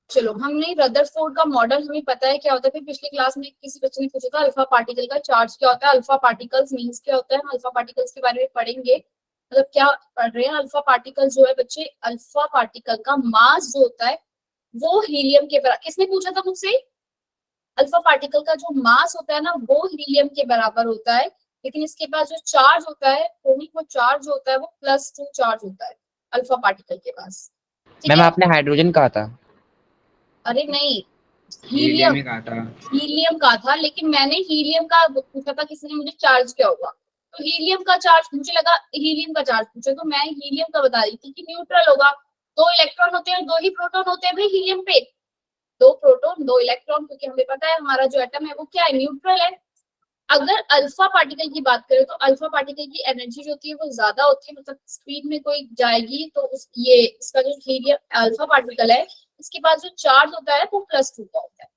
चलो, हमने रदरफोर्ड का मॉडल हमें पता है क्या होता है। फिर पिछली क्लास में किसी बच्चे ने पूछा था अल्फा पार्टिकल का चार्ज क्या होता है, अल्फा पार्टिकल्स मींस क्या होता है। हम अल्फा पार्टिकल्स के बारे में पढ़ेंगे, मतलब क्या पढ़ रहे हैं। अल्फा पार्टिकल जो है बच्चे, अल्फा पार्टिकल का मास जो होता है वो हीलियम के बराबर। किसने पूछा था मुझसे? अल्फा पार्टिकल का जो मास होता है ना वो हीलियम के बराबर होता है, लेकिन इसके पास जो चार्ज होता है वो चार्ज होता है वो +2 चार्ज होता है अल्फा पार्टिकल के पास। ठीक मैम है। आपने हाइड्रोजन कहा था। अरे नहीं, हीलियम हीलियम। ही कहा था। हीलियम का था, लेकिन मैंने हीलियम का पूछा था, किसी ने मुझे चार्ज क्या होगा, तो हीलियम का चार्ज मुझे लगा हीलियम का चार्ज पूछे, तो मैं हीलियम का बता रही थी कि न्यूट्रल होगा। 2 इलेक्ट्रॉन होते हैं, 2 ही प्रोटॉन होते हैं भाई हीलियम पे। 2 प्रोटॉन 2 इलेक्ट्रॉन, क्योंकि हमें पता है हमारा जो एटम है वो क्या है, न्यूट्रल है। अगर अल्फा पार्टिकल की बात करें तो अल्फा पार्टिकल की एनर्जी जो होती है वो ज्यादा होती है, मतलब स्पीड में कोई जाएगी तो ये इसका जो हीलियम अल्फा पार्टिकल है इसके पास जो चार्ज होता है वो +2 का होता है।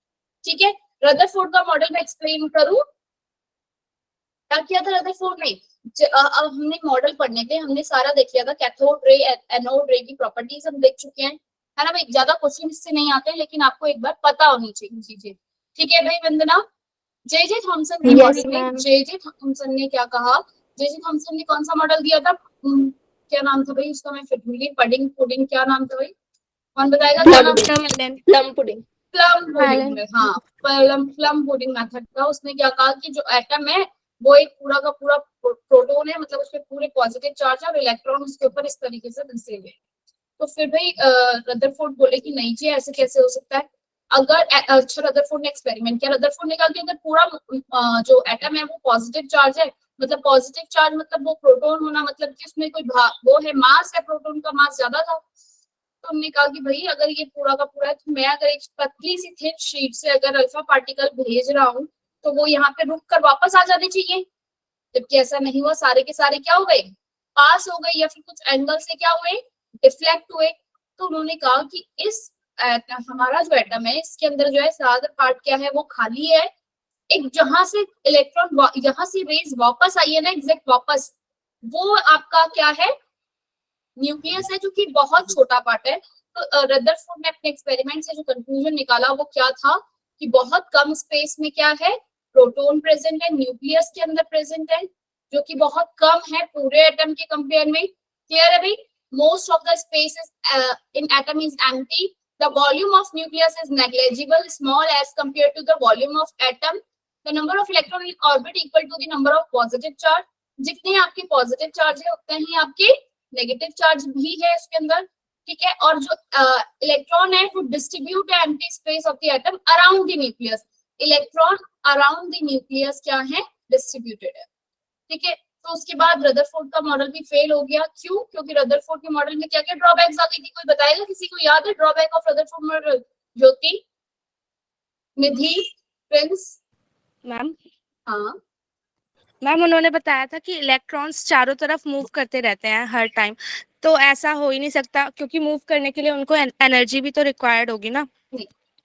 ठीक है। रदरफोर्ड का मॉडल मैं एक्सप्लेन करूं, क्या किया था रदरफोर्ड ने। अब हमने मॉडल पढ़ने थे, हमने सारा देख लिया था, कैथोड रे एनोड रे की प्रॉपर्टीज हम देख चुके हैं, है ना भाई। ज्यादा क्वेश्चन इससे नहीं आते, लेकिन आपको एक बार पता होनी चाहिए चीजें। ठीक है भाई वंदना। जे जे थॉमसन के यस मॉडल में मैम। जे जे थॉमसन ने क्या कहा, जे जे थॉमसन ने कौन सा मॉडल दिया था? क्या नाम था भाई उसका, मैं फिर भूल गई। पडिंग पुडिंग क्या नाम था भाई, कौन बताएगा क्या नाम? Plum pudding. Plum pudding melon. में, हाँ। प्लम पुडिंग मेथड का उसने क्या कहा कि जो एटम है वो एक पूरा का पूरा प्रोटोन है, मतलब उसमें पूरे पॉजिटिव चार्ज है और इलेक्ट्रॉन उसके ऊपर इस तरीके से बसे हुए हैं। तो फिर भाई रदरफोर्ड बोले कि नहीं जी ऐसे कैसे हो सकता है। अगर अच्छा, रदरफोर्ड ने एक्सपेरिमेंट किया। रदरफोर्ड ने कहा कि अगर पूरा जो एटम है वो पॉजिटिव चार्ज है, मतलब पॉजिटिव चार्ज मतलब वो प्रोटोन होना, मतलब कि उसमें कोई वो है, मास है, प्रोटोन का मास ज्यादा था। तो हमने कहा कि भाई अगर ये पूरा का पूरा है तो मैं अगर एक पतली सी थिन शीट से अगर अल्फा पार्टिकल भेज रहा हूँ तो वो यहाँ पे रुक कर वापस आ जाने चाहिए। जबकि ऐसा नहीं हुआ, सारे के सारे क्या हो गए, पास हो गए, या फिर कुछ एंगल से क्या हुए, डिफ्लेक्ट हुए। तो उन्होंने कहा कि इस हमारा जो एटम है इसके अंदर जो है ज्यादा पार्ट क्या है वो खाली है। एक जहां से इलेक्ट्रॉन यहाँ से रेज वापस आई है ना, एग्जैक्ट वापस, वो आपका क्या है, न्यूक्लियस है, जो कि बहुत छोटा पार्ट है। तो रदरफोर्ड ने अपने एक्सपेरिमेंट से जो कंक्लूजन निकाला वो क्या था कि बहुत कम स्पेस में क्या है, प्रोटॉन प्रेजेंट है, न्यूक्लियस के अंदर प्रेजेंट है, जो कि बहुत कम है पूरे एटम के कंपेयर में। क्लियर है भाई? Most of the space in atom is empty, the volume of nucleus is negligible small as compare to the volume of atom, the number of electron in orbit equal to the number of positive charge. जितने आपके positive charge है उतने ही आपके negative charge भी है इसके अंदर। ठीक है। और जो इलेक्ट्रॉन है वो डिस्ट्रीब्यूट है empty space of the atom around the nucleus. Electron around the nucleus क्या है, डिस्ट्रीब्यूटेड है। ठीक है। तो उसके बाद रदरफोर्ड का मॉडल भी फेल हो गया। क्यों? क्योंकि रदरफोर्ड के मॉडल में क्या क्या ड्रॉबैक्स आ गई थी, कोई बताएगा? किसी को याद है drawback of Rutherford model? Jyoti, Nidhi, Prince? Ma'am हाँ। मैम उन्होंने बताया था कि इलेक्ट्रॉन्स चारों तरफ मूव करते रहते हैं हर टाइम, तो ऐसा हो ही नहीं सकता क्योंकि मूव करने के लिए उनको एनर्जी भी तो रिक्वायर्ड होगी ना।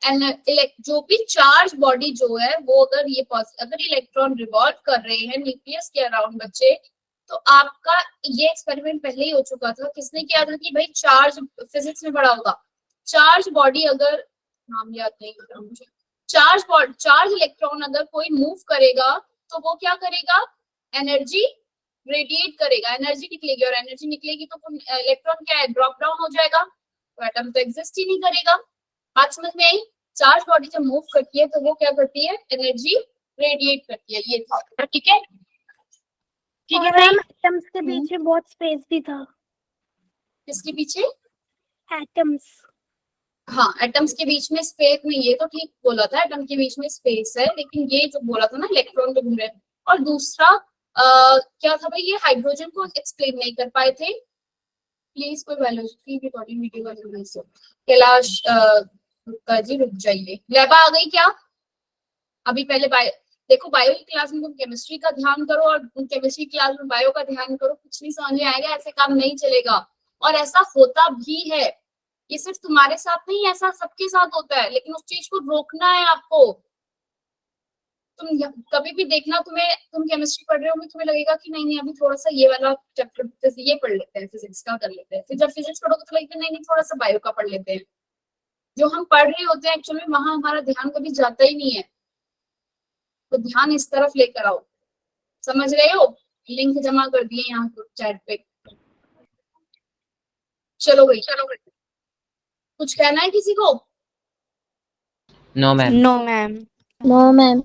जो भी चार्ज बॉडी जो है वो अगर अगर इलेक्ट्रॉन रिवॉल्व कर रहे हैं न्यूक्लियस के अराउंड बच्चे, तो आपका ये एक्सपेरिमेंट पहले ही हो चुका था। किसने किया था कि भाई चार्ज, फिजिक्स में पढ़ा होगा, चार्ज बॉडी अगर, नाम याद नहीं होता मुझे, चार्ज इलेक्ट्रॉन अगर कोई मूव करेगा तो वो क्या करेगा, एनर्जी रेडिएट करेगा, एनर्जी निकलेगी, और एनर्जी निकलेगी तो इलेक्ट्रॉन क्या है, ड्रॉप डाउन हो जाएगा, तो एटम तो एग्जिस्ट ही नहीं करेगा। बात समझ में आई? चार्ज बॉडी जब मूव करती है तो वो क्या करती है, एनर्जी रेडिएट करती है। ये था। ठीक है। ठीक है और भाई। मैम एटम्स के पीछे बहुत स्पेस भी था। किसके पीछे? एटम्स। हाँ, एटम्स के बीच में स्पेस में, ये तो ठीक बोला था, एटम के बीच में स्पेस है, लेकिन ये जो बोला था ना इलेक्ट्रॉन तो घूम रहे हैं। और दूसरा क्या था भाई, ये हाइड्रोजन को एक्सप्लेन नहीं कर पाए थे। प्लीज कोई बायोलॉजी की रिकॉर्डिंग वीडियो वाली से कैलाश गुप्ता जी रुक जाइए। लेबा आ गई क्या? अभी पहले देखो, बायो की क्लास में तुम केमिस्ट्री का ध्यान करो और केमिस्ट्री क्लास में बायो का ध्यान करो, कुछ नहीं समझ में आएगा, ऐसे काम नहीं चलेगा। और ऐसा होता भी है, ये सिर्फ तुम्हारे साथ नहीं, ऐसा सबके साथ होता है, लेकिन उस चीज को रोकना है आपको। तुम कभी भी देखना, तुम केमिस्ट्री पढ़ रहे होगे, तुम्हें लगेगा कि नहीं नहीं अभी थोड़ा सा ये वाला चैप्टर जैसे ये पढ़ लेते हैं, फिजिक्स का कर लेते हैं, फिर जब फिजिक्स पढ़ोगे तो लगेगा नहीं नहीं थोड़ा सा बायो का पढ़ लेते हैं। जो हम पढ़ रहे होते हैं एक्चुअली वहां हमारा ध्यान कभी जाता ही नहीं है, तो ध्यान इस तरफ लेकर आओ। समझ रहे हो? लिंक जमा कर दिए यहाँ चैट पे। चलो भाई, कुछ कहना है किसी को? No ma'am. No ma'am. No ma'am.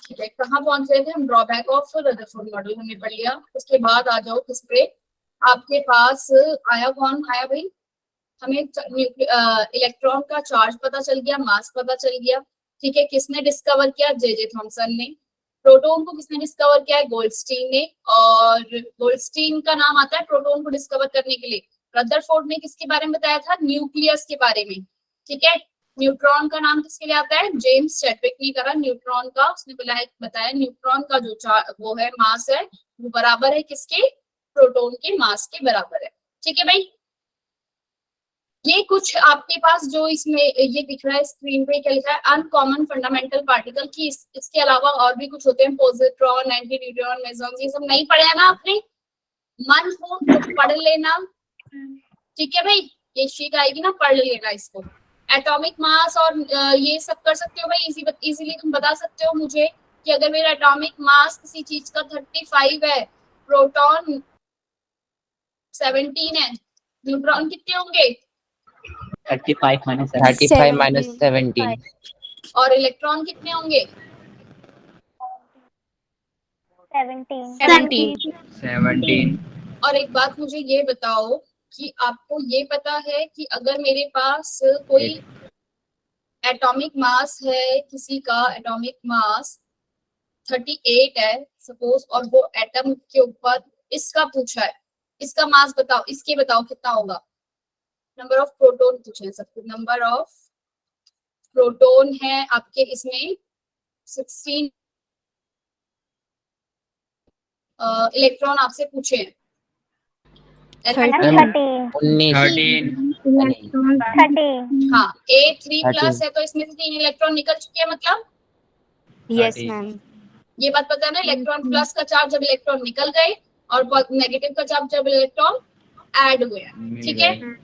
ठीक है, कहाँ पहुंच रहे थे हम? ड्रॉबैक ऑफ रदरफोर्ड मॉडल हमने पढ़ लिया। उसके बाद आ जाओ किस पे? आपके पास आया, कौन आया भाई? हमें इलेक्ट्रॉन का चार्ज पता चल गया, मास पता चल गया। ठीक है, किसने डिस्कवर किया? जे थॉमसन ने। प्रोटॉन को किसने डिस्कवर किया है? गोल्डस्टीन ने। और गोल्डस्टीन का नाम आता है प्रोटॉन को डिस्कवर करने के लिए। रदरफोर्ड ने किसके बारे में बताया था? न्यूक्लियस के बारे में। ठीक है, न्यूट्रॉन का नाम किसके लिए आता है? जेम्स चैडविक ने करा न्यूट्रॉन का। उसने बताया न्यूट्रॉन का जो वो है मास है, वो बराबर है किसके? प्रोटॉन के मास के बराबर है। ठीक है भाई, ये कुछ आपके पास जो इसमें ये दिख रहा है स्क्रीन पे, क्या लिखा है? अनकॉमन फंडामेंटल पार्टिकल की। इसके अलावा और भी कुछ होते हैं, पॉजिट्रॉन, एंटी न्यूट्रॉन, मेसॉन्स, ये सब नहीं पढ़े है ना आपने? मन हो तो पढ़ लेना। ठीक है भाई, ये शीट आएगी ना, पढ़ लेना इसको। एटॉमिक मास और ये सब कर सकते हो भाई, इजीली तुम बता सकते हो मुझे कि अगर मेरा एटॉमिक मास किसी चीज का 35 है, प्रोटॉन 17 है, न्यूट्रॉन कितने होंगे? 35 माइनस 17 और इलेक्ट्रॉन कितने होंगे? 17। और एक बात मुझे ये बताओ कि आपको ये पता है कि अगर मेरे पास कोई एटॉमिक मास है, किसी का एटॉमिक मास 38 है सपोज, और वो एटम के ऊपर इसका पूछा है, इसका मास बताओ, इसके बताओ कितना होगा? नंबर ऑफ प्रोटॉन पूछे हैं सबको। नंबर ऑफ प्रोटॉन है आपके इसमें 16, इलेक्ट्रॉन आपसे पूछे हैं 13 हाँ, A3 प्लस है तो इसमें से 3 इलेक्ट्रॉन निकल चुके हैं, मतलब यस मैम। ये बात पता है ना? इलेक्ट्रॉन प्लस का चार्ज जब इलेक्ट्रॉन निकल गए और नेगेटिव का चार्ज जब इलेक्ट्रॉन ऐड हुए। ठीक है,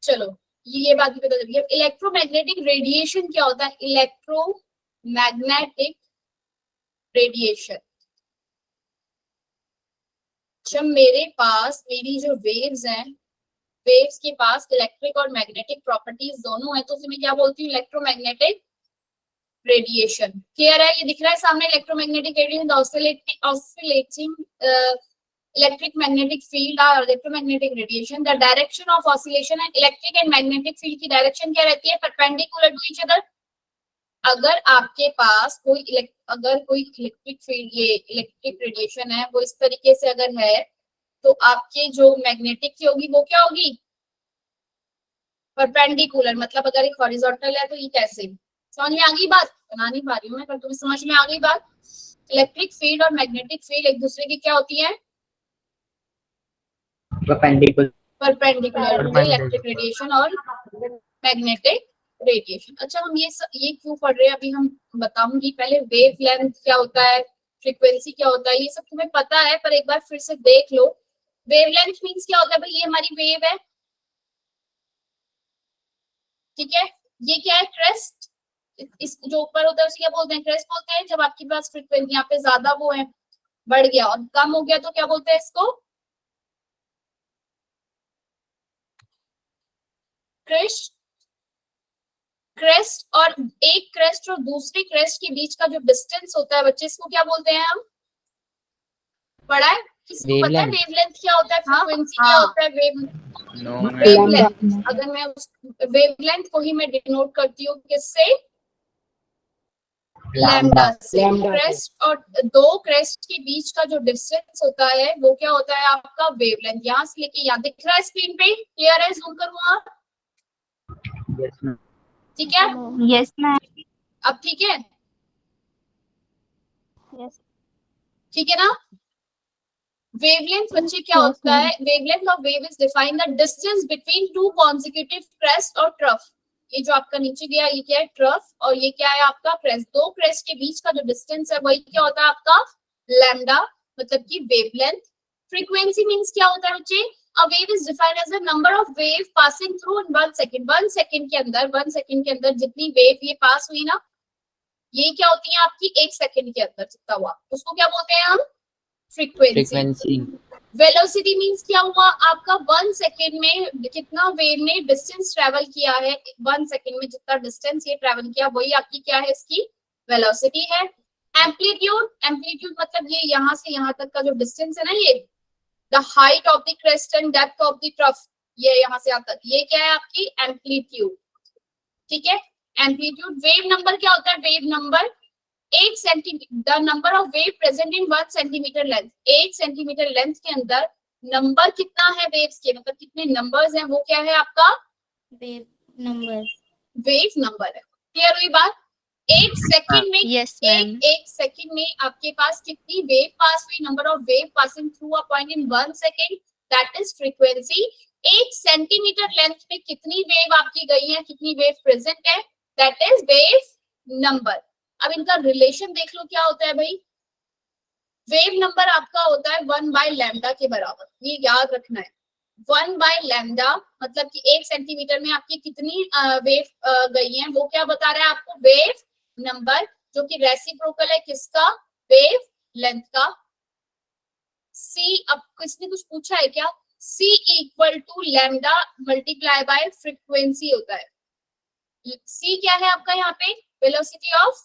चलो ये बात भी पता चली। इलेक्ट्रोमैग्नेटिक रेडिएशन क्या होता है? इलेक्ट्रोमैग्नेटिक रेडिएशन, जब मेरे पास मेरी जो वेव्स हैं, वेव्स के पास इलेक्ट्रिक और मैग्नेटिक प्रॉपर्टीज दोनों है, तो उसे मैं क्या बोलती हूँ? Electromagnetic radiation. क्लियर है? ये दिख रहा है सामने, electromagnetic radiation, oscillating electric magnetic field or electromagnetic radiation. The direction of oscillation and electric and magnetic field की डायरेक्शन क्या रहती है? perpendicular to each other. अगर आपके पास अगर कोई इलेक्ट्रिक फील्ड, ये इलेक्ट्रिक रेडिएशन है, वो इस तरीके से अगर है, तो आपके जो मैग्नेटिक की होगी वो क्या होगी? परपेंडिकुलर। मतलब अगर एक हॉरिजॉन्टल है तो ये कैसे? समझ में आ गई बात? बना नहीं पा रही हूँ मैं, पर तुम्हें समझ में आ गई बात? इलेक्ट्रिक फील्ड और मैग्नेटिक फील्ड एक दूसरे की क्या होती है? परपेंडिकुलर। इलेक्ट्रिक रेडिएशन और मैग्नेटिक रेडिएशन। अच्छा, हम ये क्यों पढ़ रहे हैं अभी हम बताऊंगी। पहले वेव लेंथ क्या होता है, फ्रीक्वेंसी क्या होता है, ये सब तुम्हें पता है, पर एक बार फिर से देख लो। वेव लेंथ मीन्स क्या होता है भाई? ये हमारी वेव है, ठीक है। ये क्या है? क्रेस्ट। इस जो ऊपर होता है उसे क्या बोलते हैं? क्रेस्ट बोलते हैं। जब आपके पास फ्रीक्वेंसी यहाँ पे ज्यादा वो है, बढ़ गया, और कम हो गया तो क्या बोलते हैं इसको? क्रेस्ट। क्रेस्ट और एक क्रेस्ट और दूसरी क्रेस्ट के बीच का जो डिस्टेंस होता है बच्चे, इसको क्या बोलते हैं हम? पढ़ा है? किसको पता है वेवलेंथ क्या होता है? फ्रीक्वेंसी क्या होता है? वेवलेंथ। अगर मैं उस वेवलेंथ को ही मैं डिनोट करती हूँ किससे? लैम्डा से। क्रेस्ट और दो क्रेस्ट के बीच का जो डिस्टेंस होता है वो क्या होता है आपका? वेवलेंथ। यहाँ से लेके यहाँ, दिख रहा है स्क्रीन पे? क्लियर है? जूम करूँ आप? ठीक है? Yes ma'am. अब ठीक है? यस। ठीक है ना? वेवलेंथ बच्चे क्या होता है? Wavelength of wave is define the distance between two consecutive crest और ट्रफ। ये जो आपका नीचे गया ये क्या है? ट्रफ। और ये क्या है आपका? क्रेस्ट। दो क्रेस्ट के बीच का जो डिस्टेंस है वही क्या होता है आपका? लैम्डा, मतलब कि वेवलेंथ। फ्रीक्वेंसी मींस क्या होता है बच्चे? A wave is defined as the number of wave passing through in 1 second. 1 second के अंदर जितनी वेव ये पास हुई ना, ये क्या होती है आपकी 1 सेकंड के अंदर जितना हुआ, उसको क्या बोलते हैं हम? फ्रीक्वेंसी। वेलोसिटी मींस क्या हुआ आपका 1 सेकंड में कितना वेव ने डिस्टेंस ट्रेवल किया है, 1 सेकंड में जितना डिस्टेंस ये ट्रेवल किया वही आपकी क्या है, इसकी वेलोसिटी है। एम्पलीट्यूड मतलब ये यहाँ से यहाँ तक का जो डिस्टेंस है ना, ये the height of the crest and depth of the trough, ये यहाँ से यहाँ तक, ये क्या है आपकी एम्पलीट्यूड। ठीक है, एम्पलीट्यूड। वेव नंबर क्या होता है? Wave number 1 centimetre, the number of wave present in 1 centimetre length. 1 centimetre length के अंदर नंबर कितना है वेव्स के, मतलब कितने नंबर्स हैं, वो क्या है आपका? Wave number. वेव नंबर है। क्लियर हुई बात? 1 सेकंड में एक सेकंड में आपके पास कितनी वेव पास हुई, number of wave passing through a point in 1 second, that is frequency. 1 centimetre length में कितनी वेव आपकी गई है, कितनी वेव प्रेजेंट है, दैट इज वेव नंबर। अब इनका रिलेशन देख लो क्या होता है भाई। वेव नंबर आपका होता है 1/λ के बराबर, ये याद रखना है। 1/λ मतलब कि 1 सेंटीमीटर में आपकी कितनी वेव गई है, वो क्या बता रहा है आपको? वेव नंबर, जो कि रेसिप्रोकल है किसका? वेव लेंथ का। सी, अब किसने कुछ पूछा है क्या? C equal to lambda multiply by frequency होता है। C क्या है आपका यहाँ पे? वेलोसिटी ऑफ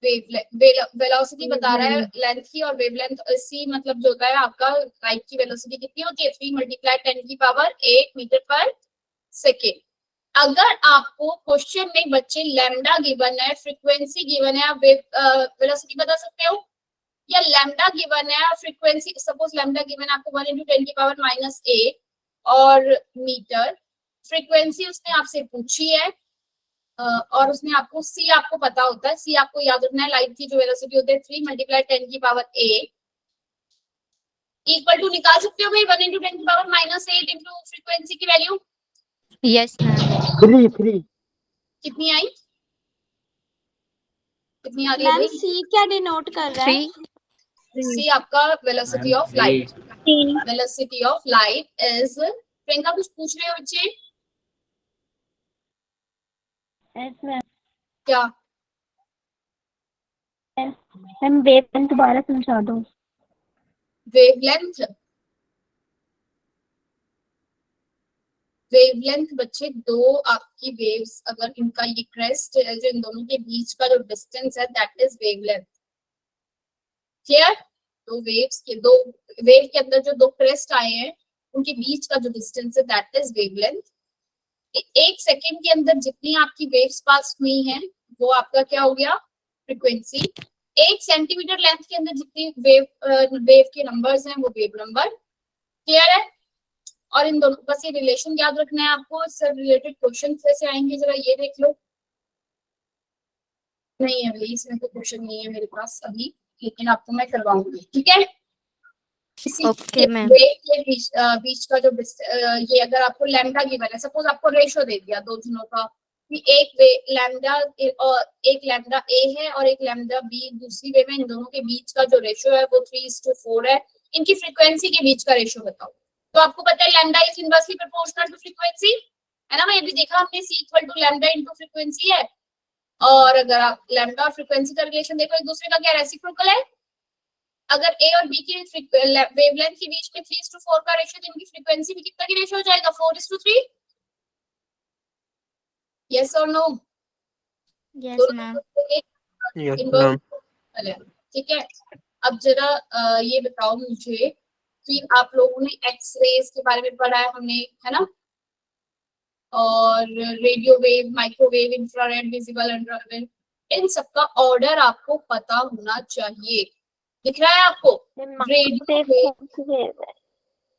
वेलोसिटी बता रहा है लेंथ की, और वेवलेंथ C मतलब जो होता है आपका लाइट की वेलोसिटी कितनी होती है? 3 × 10⁸ मीटर पर सेकेंड। अगर आपको क्वेश्चन में बच्चे लैम्डा गिवन है, फ्रीक्वेंसी गिवन है, आप वेलोसिटी बता सकते हो, या लैम्डा गिवन है फ्रीक्वेंसी, सपोज लैम्डा गिवन आपको 1 × 10⁻⁸ और मीटर, फ्रीक्वेंसी उसने आपसे पूछी है और उसने आपको सी आपको पता होता है, सी आपको याद रखना है, लाइट की जो वेलोसिटी होती है 3 × 10⁸ इक्वल टू निकाल सकते हो भाई 1 × 10⁻⁸ इंटू फ्रीक्वेंसी की वैल्यू। Yes ma'am. 3 कितनी आई? कितनी आ रही है मैम भाई? सी क्या डिनोट कर रहा है? सी आपका velocity of light. Velocity of light is, Priyanka कुछ पूछ रहे हो बच्चे? Yes ma'am. क्या? मैम वेव दोबारा समझा दो। वेवलेंथ, वेवलेंथ बच्चे दो आपकी वेव्स, अगर इनका ये क्रेस्ट है जो इन दोनों के बीच का जो डिस्टेंस है दैट इज वेवलेंथ। क्लियर? दो वेव्स के, दो वेव के अंदर जो दो क्रेस्ट आए हैं उनके बीच का जो डिस्टेंस है दैट इज वेवलेंथ। 1 सेकंड के अंदर जितनी आपकी वेव्स पास हुई हैं वो आपका क्या हो गया? फ्रीक्वेंसी। 1 सेंटीमीटर लेंथ के अंदर जितनी वेव के नंबर्स हैं वो वेव नंबर। क्लियर है? और इन दोनों बस ये रिलेशन याद रखना है आपको, इससे रिलेटेड क्वेश्चन कैसे आएंगे जरा ये देख लो। नहीं है भाई, इसमें तो क्वेश्चन नहीं है मेरे पास अभी, लेकिन आपको मैं करवाऊंगी। ठीक है? Okay ma'am. वेव के बीच का जो ये अगर आपको लैम्डा गिवन है, सपोज आपको रेशो दे दिया दो जनों का कि एक लैम्डा ए है और एक लैम्डा बी दूसरी वेव है, इन दोनों के बीच का जो रेशो है वो 3:4 है, इनकी फ्रीक्वेंसी के बीच का रेशो बताओ। तो आपको पता है lambda is inversely proportional to frequency, है ना भाई? अभी देखा हमने C equal to lambda into frequency है, और अगर आप लैम्डा और फ्रीक्वेंसी का रिलेशन देखो एक दूसरे का क्या रेसिप्रोकल है। अगर A और B के वेवलेंथ के बीच में 3:4 का रेशियो, तो इनकी फ्रीक्वेंसी भी कितना की रेशियो हो जाएगा? 4:3। यस और नो? Yes ma'am. ठीक है, अब जरा ये बताओ मुझे, फिर आप लोगों ने एक्स-रेज के बारे में पढ़ा है हमने, है ना? और radio wave, microwave, infrared, visible, ultraviolet, इन सबका ऑर्डर आपको पता होना चाहिए। दिख रहा है आपको? रेडियो वेव,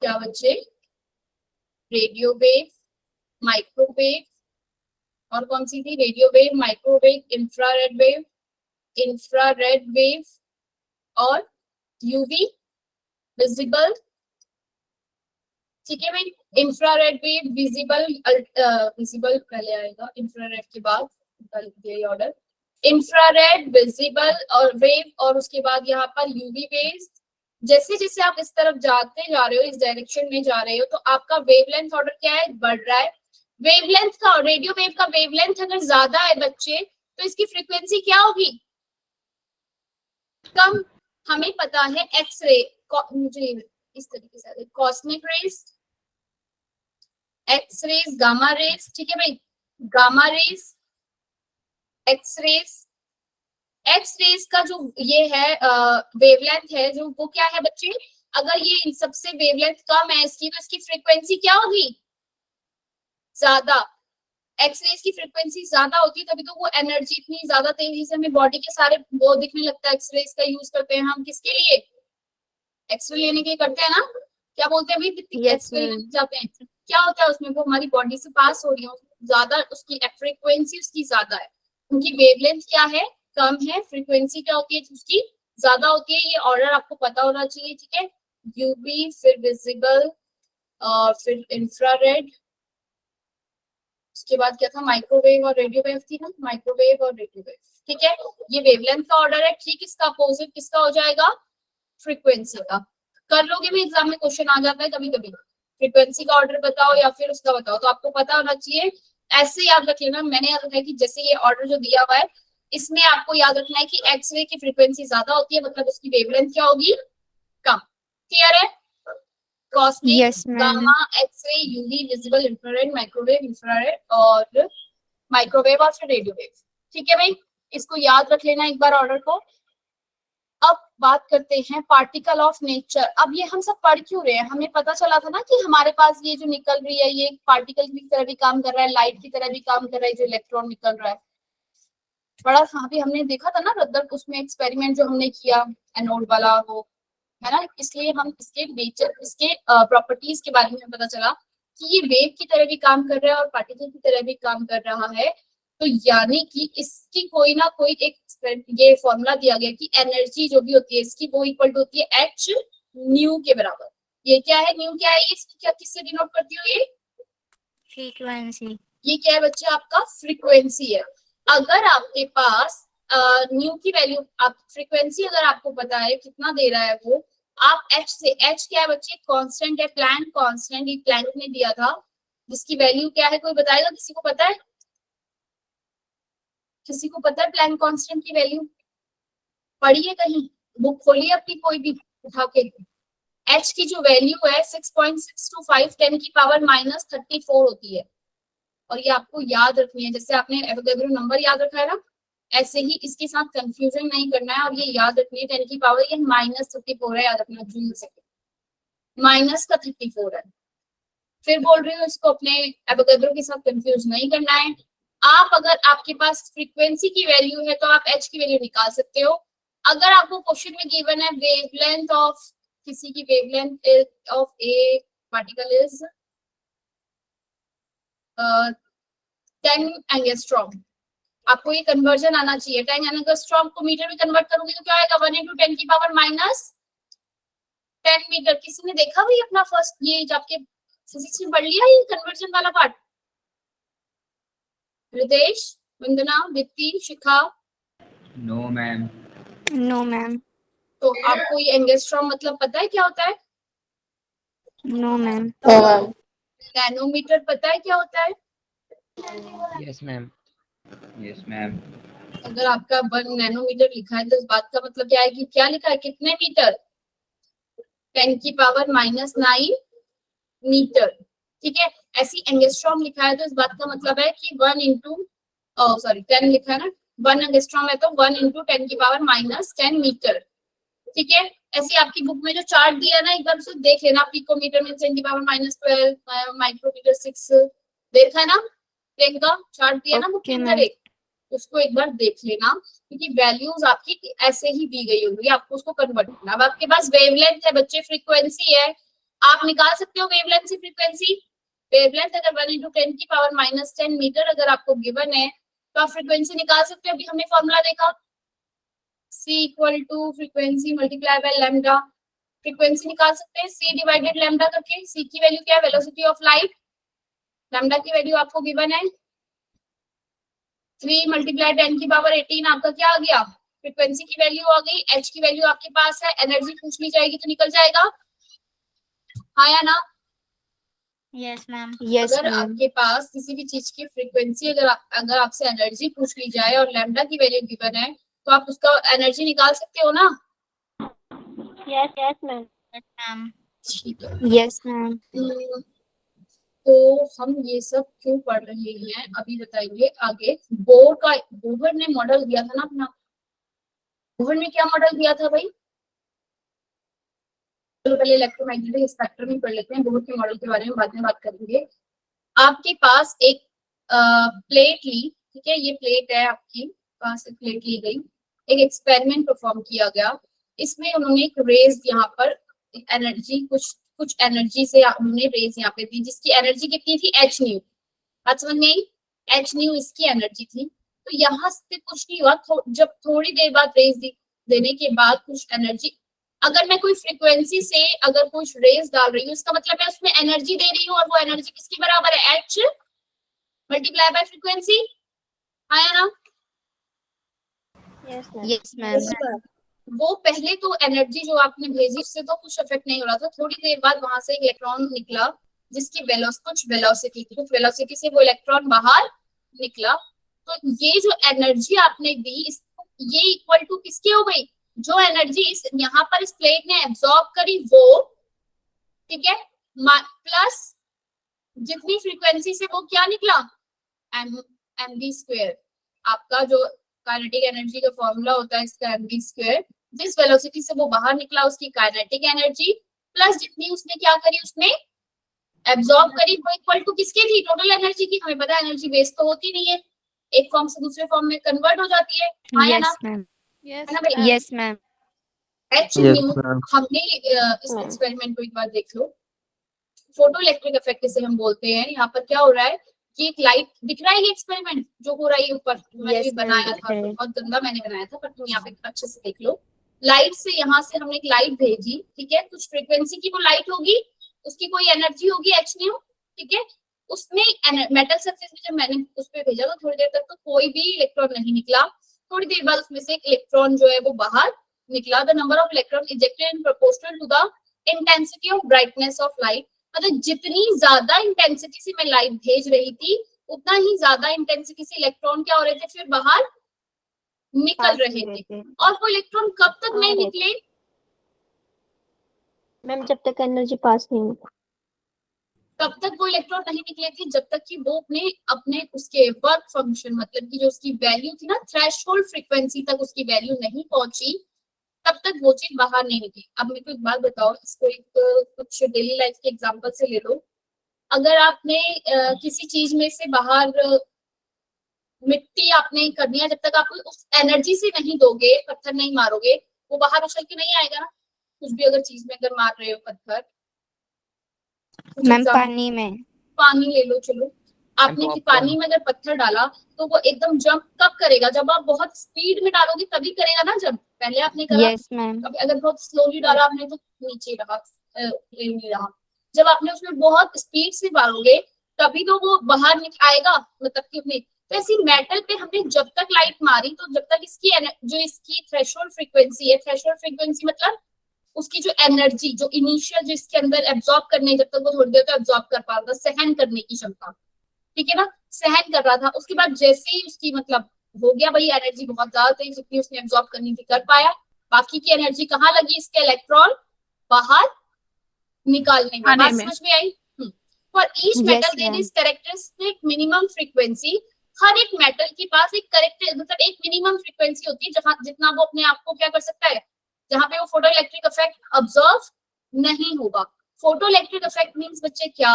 क्या बच्चे? रेडियो वेव, माइक्रोवेव, और कौन सी थी? Radio wave, microwave, infrared wave और यूवी, विजिबल। ठीक है भाई? इंफ्रारेड वेव, विजिबल पहले आएगा, इंफ्रारेड के बाद ये ऑर्डर, इंफ्रारेड, विजिबल और वेव, और उसके बाद यहाँ पर यूवी वेव्स, जैसे जैसे आप इस तरफ जाते जा रहे हो, इस डायरेक्शन में जा रहे हो, तो आपका वेवलेंथ ऑर्डर क्या है, बढ़ रहा है। वेवलेंथ का, रेडियो वेव का वेवलेंथ अगर ज्यादा है बच्चे, तो इसकी फ्रीक्वेंसी क्या होगी, कम। हमें पता है एक्स रे, मुझे इस तरीके से cosmic rays, X rays, gamma rays, ठीक है भाई, gamma rays, X rays, X rays का जो ये है वेवलेंथ है, जो वो क्या है बच्चे, अगर ये इन सबसे वेवलेंथ कम है इसकी, तो इसकी फ्रीक्वेंसी क्या होगी, ज्यादा। एक्स रेज की फ्रीक्वेंसी ज्यादा होती है, तभी तो वो एनर्जी इतनी ज्यादा तेजी से हमें बॉडी के सारे वो दिखने लगता है। एक्स रेज का यूज करते हैं हम किसके लिए, एक्सरे लेने के लिए करते हैं ना, क्या बोलते हैं भाई, एक्सरे जाते हैं, क्या होता है उसमें, वो हमारी बॉडी से पास हो रही है, ज्यादा उसकी फ्रीक्वेंसी उसकी ज्यादा है, उनकी वेवलेंथ क्या है, कम है, फ्रीक्वेंसी क्या होती है उसकी ज्यादा होती है। ये ऑर्डर आपको पता होना चाहिए, ठीक है। यूवी, फिर विजिबल, फिर इंफ्रारेड, उसके बाद क्या था, माइक्रोवेव और रेडियो वेव थी ना, माइक्रोवेव और रेडियो वेव, ठीक है। ये वेवलेंथ का ऑर्डर है, ठीक। इसका अपोजिट किसका हो जाएगा, फ्रीक्वेंसी का। कर लोगे भी, एग्जाम में क्वेश्चन आ जाता है कभी कभी, फ्रीक्वेंसी का ऑर्डर बताओ या फिर उसका बताओ, तो आपको पता होना चाहिए। ऐसे याद रख लेना, मैंने याद रखा है कि जैसे ये ऑर्डर जो दिया हुआ है, इसमें आपको याद रखना है कि एक्सरे की फ्रीक्वेंसी ज्यादा होती है, मतलब उसकी वेवलेंथ क्या होगी, कम। क्लियर है, cosmic, Yes, ma'am. Gamma, X ray, UV, visible, infrared, microwave, infrared और माइक्रोवेव और फिर रेडियो वेव, ठीक है भाई, इसको याद रख लेना एक बार ऑर्डर को। अब बात करते हैं पार्टिकल ऑफ नेचर। अब ये हम सब पढ़ क्यों रहे हैं, हमें पता चला था ना कि हमारे पास ये जो निकल रही है, ये पार्टिकल की तरह भी काम कर रहा है, लाइट की तरह भी काम कर रहा है, जो इलेक्ट्रॉन निकल रहा है। बड़ा अभी हमने देखा था ना रद्दर, उसमें एक्सपेरिमेंट जो हमने किया एनोड वाला, वो है ना, इसलिए हम इसके नेचर, इसके प्रॉपर्टीज के बारे में पता चला कि ये वेव की तरह भी काम कर रहा है और पार्टिकल की तरह भी काम कर रहा है। तो यानी कि इसकी कोई ना कोई एक ये फॉर्मूला दिया गया कि एनर्जी जो भी होती है इसकी, वो इक्वल टू होती है एच न्यू के बराबर। ये क्या है, न्यू क्या है, इसकी क्या किससे डिनोट करती हो, ये फ्रीक्वेंसी। ये क्या है बच्चे, आपका फ्रीक्वेंसी है। अगर आपके पास न्यू की वैल्यू, आप फ्रीक्वेंसी अगर आपको पता है कितना दे रहा है वो, आप एच से, एच क्या है बच्चे, कांस्टेंट है, प्लैंक कांस्टेंट, ये प्लैंक ने दिया था, जिसकी वैल्यू क्या है, कोई बताएगा, किसी को पता है, किसी को पता है प्लैंक कांस्टेंट की वैल्यू, पढ़िए कहीं, बुक खोलिए अपनी कोई भी उठा के। एच की जो वैल्यू है 6.625 10 की पावर -34 होती है, और ये आपको याद रखनी है। जैसे आपने एवोगैड्रो नंबर याद रखा है ना, ऐसे ही इसके साथ कंफ्यूजन नहीं करना है, और ये याद रखनी है 10 की पावर ये -34 है, याद रखना, जूल से माइनस का 34 है। फिर बोल रही हूँ इसको अपने एवोगैड्रो के साथ कंफ्यूज नहीं करना है। आप अगर आपके पास फ्रीक्वेंसी की वैल्यू है तो आप एच की वैल्यू निकाल सकते हो। अगर आपको क्वेश्चन में गिवन है वेवलेंथ ऑफ, किसी की wavelength of A particle is 10 angstrom, आपको ये कन्वर्जन आना चाहिए। 10 एंगस्ट्रॉम को मीटर में कन्वर्ट करोगे तो क्या आएगा, 1 × 10 की पावर -10 मीटर। किसी ने देखा भाई अपना फर्स्ट, ये आपके फिजिक्स में पढ़ लिया ये कन्वर्जन वाला part, Ritesh, Vandana, Deepti, Shikha? No ma'am. No ma'am. तो आपको ये एंगस्ट्रॉम मतलब पता है क्या होता है? No ma'am. नैनोमीटर पता है क्या होता है? Yes ma'am. Yes ma'am. अगर आपका 1 नैनोमीटर लिखा है तो इस बात का मतलब क्या है कि क्या लिखा है, कितने मीटर, 10 की पावर -9 मीटर, ठीक है। ऐसी एंगस्ट्रॉम लिखा है तो इस बात का मतलब है कि 1 × 10 लिखा है ना, 1 एंगस्ट्रॉम है तो 1 × 10 की पावर -10 मीटर, ठीक है। ऐसी आपकी बुक में जो चार्ट दिया ना, एक बार उसे देख लेना, पिकोमीटर में 10 की पावर -12, माइक्रोमीटर 6, देखा है ना, का चार्ट दिया ना बुक के अंदर, एक उसको एक बार देख लेना, क्योंकि वैल्यूज आपकी ऐसे ही दी गई होंगी, आपको उसको कन्वर्ट करना। अब आपके पास वेवलेंथ है बच्चे, फ्रीक्वेंसी है, आप निकाल सकते हो वेवलेंथ से फ्रीक्वेंसी। वेवलेंथ अगर 1 × 10 की पावर -10 मीटर अगर आपको गिवन है तो आप फ्रीक्वेंसी निकाल सकते हो। अभी हमने फॉर्मूला देखा, C = frequency multiply by lambda, frequency निकाल सकते हैं C डिवाइडेड लैम्डा करके। C की वैल्यू क्या है, वेलोसिटी ऑफ लाइट, लैम्डा की वैल्यू आपको गिवन है 3 × 10 की पावर 18, आपका क्या आ गया फ्रीक्वेंसी की वैल्यू आ गई, एच की वैल्यू आपके पास है, एनर्जी पूछ ली जाएगी तो निकल जाएगा, हाँ या ना? Yes, ma'am. Yes, अगर ma'am. आपके पास किसी भी चीज की फ्रीक्वेंसी अगर आपसे एनर्जी पूछ ली जाए और लैम्डा की वैल्यू गिवन है तो आप उसका एनर्जी निकाल सकते हो ना? Yes, yes, ma'am. Yes, ma'am. ठीक है। Yes, ma'am. तो हम ये सब क्यों पढ़ रहे हैं अभी बताएंगे आगे। बोहर ने मॉडल दिया था ना अपना, बोहर ने क्या मॉडल दिया था भाई? तो पहले इलेक्ट्रोमैग्नेटिक स्पेक्ट्रम ही पढ़ लेते हैं, बोहर के मॉडल के बारे में बाद में बात करेंगे। आपके पास एक प्लेट ली, ठीक है, ये प्लेट है आपकी पास, एक प्लेट ली गई, एक एक्सपेरिमेंट परफॉर्म किया गया, इसमें उन्होंने एक रेज यहाँ पर एनर्जी कुछ एनर्जी से उन्होंने रेज यहाँ पे दी, जिसकी एनर्जी कितनी थी, एच न्यू। बात समझ में आई? एच न्यू इसकी एनर्जी थी। तो यहाँ से कुछ नहीं हुआ, जब थोड़ी देर बाद रेज देने के बाद कुछ एनर्जी, अगर मैं कोई फ्रीक्वेंसी से अगर कुछ रेज डाल रही हूँ इसका मतलब मैं उसमें एनर्जी दे रही हूँ, और वो एनर्जी किसके बराबर है, एच मल्टीप्लाई बाय फ्रीक्वेंसी, आया ना? Yes, ma'am. Yes, ma'am. वो पहले तो एनर्जी जो आपने भेजी उससे तो कुछ इफेक्ट नहीं हो रहा था, थोड़ी देर बाद वहां से इलेक्ट्रॉन निकला जिसकी कुछ वेलोसिटी थी, कुछ वेलोसिटी से वो इलेक्ट्रॉन बाहर निकला। तो ये जो एनर्जी आपने दी ये इक्वल टू किसकी हो गई, जो एनर्जी इस यहाँ पर इस प्लेट ने एब्सॉर्ब करी वो, ठीक है, प्लस जितनी फ्रीक्वेंसी से वो क्या निकला, mv स्क्वायर। आपका जो काइनेटिक एनर्जी का फॉर्मूला होता है इसका mv स्क्वायर, जिस वेलोसिटी से वो बाहर निकला उसकी काइनेटिक एनर्जी प्लस जितनी उसने क्या करी, उसने एब्सॉर्ब करी, वो इक्वल टू किसकी थी, टोटल एनर्जी की। हमें पता है एनर्जी वेस्ट तो होती नहीं है, एक फॉर्म से दूसरे फॉर्म में कन्वर्ट हो जाती है, हाँ या ना? Yes, ma'am. Yes, है ना भाई? Yes, ma'am. एच न्यू हमने इस एक्सपेरिमेंट को एक बार देख लो, फोटो इलेक्ट्रिक इफेक्ट इसे हम बोलते हैं। यहाँ पर क्या हो रहा है कि एक लाइट दिख रहा है, ये एक्सपेरिमेंट जो हो रहा है ऊपर, मैंने भी बनाया था, बहुत गंदा मैंने बनाया था, पर तुम यहाँ पे अच्छे से देख लो। लाइट से यहाँ से हमने एक लाइट भेजी, ठीक है, कुछ फ्रीक्वेंसी की वो लाइट होगी, उसकी कोई एनर्जी होगी एच न्यू, ठीक है, उसमें मेटल सरफेस में जब मैंने उस पर भेजा तो थोड़ी देर तक तो कोई भी इलेक्ट्रॉन नहीं निकला, थोड़ी देर बाद उसमें से एक इलेक्ट्रॉन जो है वो बाहर निकला। The number of electron ejected in proportional to the intensity of brightness of light. मतलब जितनी ज्यादा इंटेंसिटी से मैं लाइट भेज रही थी उतना ही ज्यादा इंटेंसिटी से इलेक्ट्रॉन क्या हो रहे थे, फिर बाहर निकल रहे थे। और वो इलेक्ट्रॉन कब तक नहीं निकले मैम, जब तक एनर्जी पास नहीं हो, तब तक वो इलेक्ट्रॉन नहीं निकले थे जब तक कि वो अपने उसके वर्क फंक्शन, मतलब कि जो उसकी वैल्यू थी ना, थ्रेशोल्ड फ्रीक्वेंसी तक उसकी वैल्यू नहीं पहुंची, तब तक वो चीज बाहर नहीं निकली। अब मेरे को एक बात बताओ, इसको एक कुछ डेली लाइफ के एग्जांपल से ले लो। अगर आपने किसी चीज में से बाहर मिट्टी आपने करनी है, जब तक आप उस एनर्जी से नहीं दोगे, पत्थर नहीं मारोगे, वो बाहर उछल के नहीं आएगा ना। कुछ भी अगर चीज में अगर मार रहे हो पत्थर, मैम पानी में, पानी ले लो, चलो आपने कि पानी में अगर पत्थर डाला तो वो एकदम जंप कब करेगा, जब आप बहुत स्पीड में डालोगे तभी करेगा ना जंप। पहले आपने करा, यस मैम, अगर बहुत स्लोली डाला आपने तो नीचे रहा, नहीं रहा। जब आपने उसमें बहुत स्पीड से डालोगे तभी तो वो बाहर आएगा, मतलब कि अपने। तो ऐसी मेटल पे हमने जब तक लाइट मारी तो जब तक इसकी थ्रेशोल्ड फ्रीक्वेंसी है, थ्रेशोल्ड फ्रीक्वेंसी मतलब उसकी जो एनर्जी, जो इनिशियल जो इसके अंदर एब्जॉर्ब करने, जब तक वो थोड़ी देर तो एब्जॉर्ब कर पा रहा था, सहन करने की क्षमता, ठीक है ना, सहन कर रहा था। उसके बाद जैसे ही उसकी मतलब हो गया भाई, एनर्जी बहुत ज्यादा थी, जितनी उसने एब्जॉर्ब करनी थी कर पाया, बाकी की एनर्जी कहाँ लगी, इसके इलेक्ट्रॉन बाहर निकालने में। बात समझ में आई? For each metal there is characteristic minimum frequency. हर एक मेटल के पास एक करेक्टर, मतलब एक मिनिमम फ्रीक्वेंसी होती है जहां जितना वो अपने आप को क्या कर सकता है, जहां पे वो फोटो इलेक्ट्रिक इफेक्ट ऑब्जर्व नहीं होगा। फोटो इलेक्ट्रिक इफेक्ट मींस बच्चे क्या,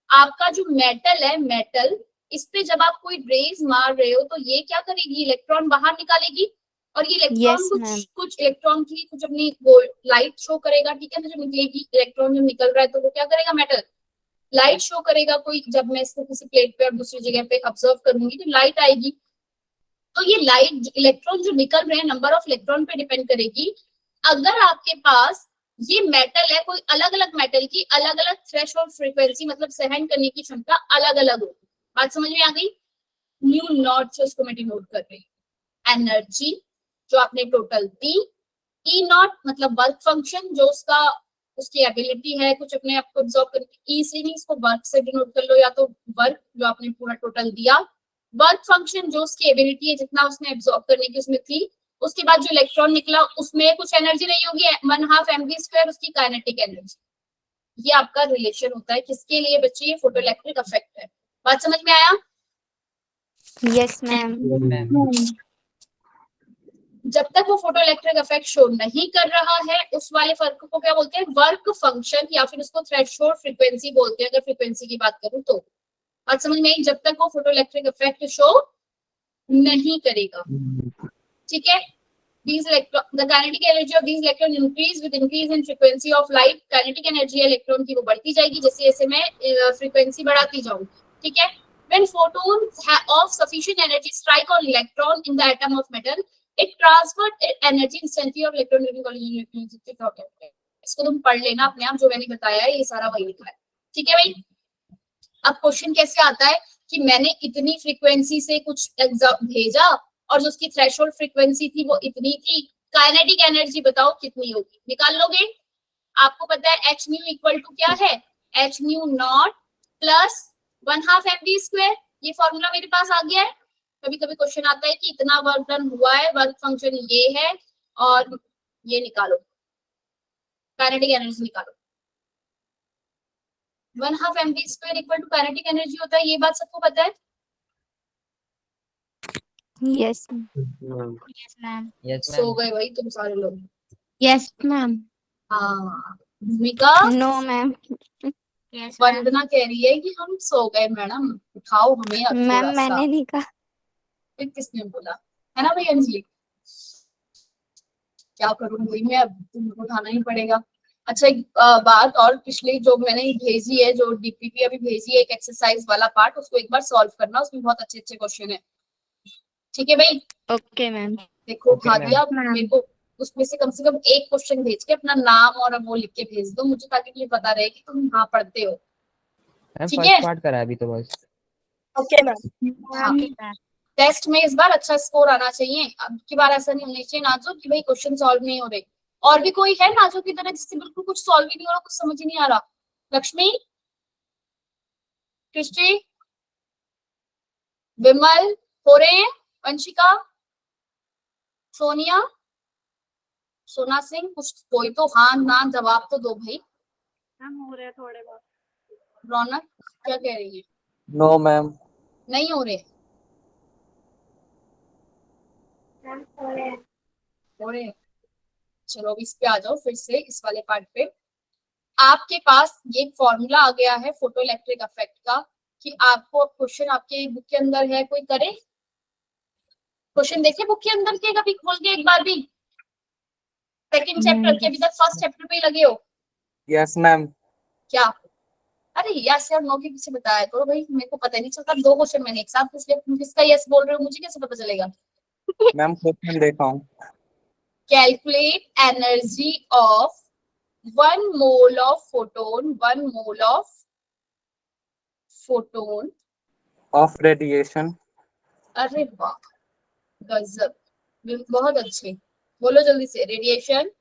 आपका जो मेटल है, मेटल, इस पे जब आप कोई रेज मार रहे हो तो ये क्या करेगी, इलेक्ट्रॉन बाहर निकालेगी, और ये इलेक्ट्रॉन कुछ इलेक्ट्रॉन की कुछ अपनी लाइट शो करेगा, ठीक है ना। जब निकलेगी इलेक्ट्रॉन जब निकल रहा है तो वो क्या करेगा, मेटल लाइट शो करेगा कोई, जब मैं इसको किसी प्लेट पे और दूसरी जगह पे ऑब्जर्व करूंगी तो लाइट आएगी। तो ये लाइट इलेक्ट्रॉन जो निकल रहे हैं नंबर ऑफ इलेक्ट्रॉन पे डिपेंड करेगी। अगर आपके पास ये मेटल है, कोई अलग अलग मेटल की अलग अलग थ्रेशोल्ड फ्रीक्वेंसी, मतलब सहन करने की क्षमता अलग अलग होगी। बात समझ में आ गई? न्यू नॉट से उसको मैं डिनोट कर रही हूँ। एनर्जी जो आपने टोटल दी। ई नॉट मतलब वर्क फंक्शन, जो उसकी एबिलिटी है कुछ अपने आप को ऑब्जॉर्व करके। ई से नहीं, इसको वर्क से डिनोट कर लो, या तो वर्क जो आपने पूरा टोटल दिया, वर्क फंक्शन जो उसकी एबिलिटी है जितना उसने एब्जॉर्ब करने की उसमें थी। उसके बाद जो इलेक्ट्रॉन निकला उसमें कुछ एनर्जी नहीं होगी, 1/2 mv² उसकी काइनेटिक एनर्जी। ये आपका रिलेशन होता है किसके लिए बच्चे? ये फोटोइलेक्ट्रिक इफेक्ट है। बात समझ में आया? Yes ma'am. जब तक वो फोटोइलेक्ट्रिक इफेक्ट शो नहीं कर रहा है उस वाले फर्क को क्या बोलते हैं? वर्क फंक्शन, या फिर उसको थ्रेशोल्ड फ्रीक्वेंसी बोलते हैं अगर फ्रीक्वेंसी की बात करूं तो। बात समझ में आई? जब तक वो फोटोइलेक्ट्रिक इफेक्ट शो नहीं करेगा, ठीक है। These electron, the kinetic energy of these electron increase with increase in frequency of light. Kinetic energy electron की वो बढ़ती जाएगी जैसे जैसे मैं फ्रीक्वेंसी बढ़ाती जाऊंगी, ठीक है। When photons of sufficient energy strike on electron in the atom of metal, it transfers energy instantly of electron during collision. इसको तुम पढ़ लेना अपने आप, जो मैंने बताया है ये सारा वही लिखा है, ठीक है भाई। अब क्वेश्चन कैसे आता है कि मैंने इतनी फ्रीक्वेंसी से कुछ भेजा और जो उसकी थ्रेशोल्ड फ्रीक्वेंसी थी वो इतनी थी, काइनेटिक एनर्जी बताओ कितनी होगी? निकाल लोगे? आपको पता है एच म्यू इक्वल टू क्या है? H mu naught plus 1/2 mv²। ये फॉर्मूला मेरे पास आ गया है। कभी कभी क्वेश्चन आता है कि इतना वर्क डन हुआ है, वर्क फंक्शन ये है, और ये निकालो, काइनेटिक एनर्जी निकालो। 1/2 mv² equal to kinetic energy होता है, ये बात सबको पता है? Yes yes ma'am. Yes, so ma'am. गए भाई तुम सारे लोग। Yes ma'am. हाँ, Bhumika no ma'am. Yes ma'am. Vandana कह रही है कि हम सो गए मैडम, उठाओ हमें अब मैम थोड़ा सा। मैंने नहीं कहा। फिर किसने बोला? है ना भाई अंजलि? क्या करूं भाई मैं, अब तुमको उठाना ही पड़ेगा। अच्छा एक बात और, पिछली जो मैंने भेजी है, जो डीपीपी अभी भेजी है, एक एक्सरसाइज वाला पार्ट, उसको एक बार सॉल्व करना, उसमें बहुत अच्छे अच्छे क्वेश्चन है, ठीक है भाई। Okay ma'am. देखो Okay, उठा ma'am. दिया मेरे को, उसमें से कम एक क्वेश्चन भेज के अपना नाम और वो लिख के भेज दो मुझे, ताकि मुझे पता रहे कि तुम हाँ पढ़ते हो, मैम ठीक फर्स्ट है। पार्ट करा है अभी तो बस। Okay ma'am. हाँ, टेस्ट में इस बार अच्छा स्कोर आना चाहिए। अब की बार ऐसा नहीं होना चाहिए नाजो कि भाई क्वेश्चन सॉल्व नहीं हो रहे। और भी कोई है नाजो की तरह जिससे बिल्कुल कुछ सॉल्व ही नहीं हो रहा, कुछ समझ ही नहीं आ रहा? लक्ष्मी, कृष्टि, विमल हो रहे हैं? वंशिका, सोनिया, सोना सिंह, कुछ कोई तो हाँ ना जवाब तो दो भाई। हो रहे थोड़े बहुत। रौनक क्या कह रही है? No ma'am. नहीं हो रहे? हो रहे? चलो अब इस पे आ जाओ फिर से, इस वाले पार्ट पे। आपके पास ये फॉर्मूला आ गया है फोटो इलेक्ट्रिक इफेक्ट का, कि आपको क्वेश्चन आपके बुक के अंदर है, कोई करे क्वेश्चन? देखे बुक के अंदर के, कभी खोल के एक बार भी? सेकंड चैप्टर के, अभी तक फर्स्ट चैप्टर पे ही लगे हो यस मैम। क्या? अरे यस या नो के पीछे बताया करो भाई, मेरे को पता नहीं चलता। 2 क्वेश्चन मैंने एक साथ पूछ लिया, तुम किसका यस बोल रहे हो मुझे कैसे पता चलेगा? मैम क्वेश्चन देखा हूँ। Calculate energy of 1 mole of photon, 1 mole of photon of radiation. अरे वाह, गजब, बहुत अच्छे। बोलो जल्दी से। Radiation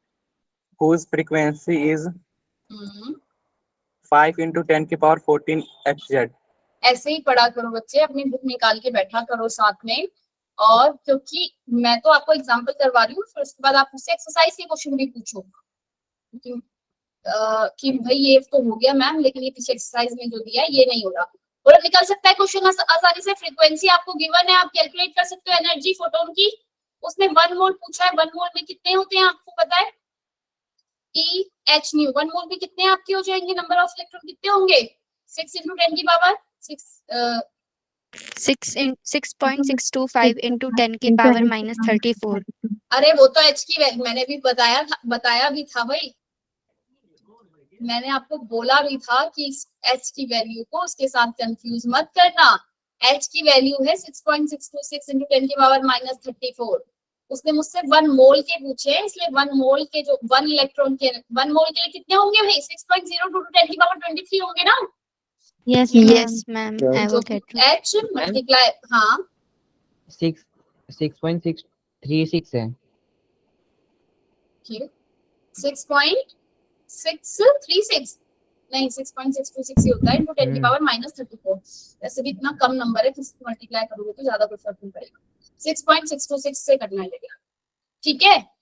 whose frequency is 5 × 10⁻14 Hz। ऐसे ही पढ़ा करो बच्चे, अपनी बुक निकाल के बैठा करो साथ में। और क्योंकि मैं तो आपको एग्जांपल करवा रही हूँ, फिर उसके बाद आप उससे एक्सरसाइज के क्वेश्चन भी पूछो कि भाई ये तो हो गया मैम, लेकिन ये पीछे एक्सरसाइज में जो दिया है ये नहीं हो रहा। और निकल सकता है क्वेश्चन आसानी से। फ्रीक्वेंसी आपको गिवन है, आप कैलकुलेट कर सकते हो एनर्जी फोटोन की। उसने 1 मोल पूछा है, 1 मोल में कितने होते हैं आपको पता है? E H new. 1 मोल में कितने आपके हो जाएंगे? नंबर ऑफ इलेक्ट्रॉन कितने होंगे? 6 × 10 की पावर 6.625 into 10 की पावर -34। अरे वो तो एच की वैल्यू मैंने भी बताया भी था भाई। मैंने आपको बोला भी था कि एच की वैल्यू को उसके साथ कंफ्यूज मत करना। एच की वैल्यू है 6.626 × 10 की पावर -34। उसने मुझसे 1 मोल के पूछे, इसलिए 1 मोल के जो 1 इलेक्ट्रॉन के 1 मोल के लिए कितने होंगे भाई? 6.02 × 10 की पावर 23 होंगे ना? Yes ma'am. आई जो विल गेट एच मल्टीप्लाई, हाँ 6.636 है। ओके 6.636 नहीं 6.626 ही होता है इंटू 10 की पावर -34। ऐसे भी इतना कम नंबर है, किसी को मल्टीप्लाई करोगे तो ज्यादा कुछ फर्क नहीं पड़ेगा। 6.626 से करना है लेकिन, ठीक है।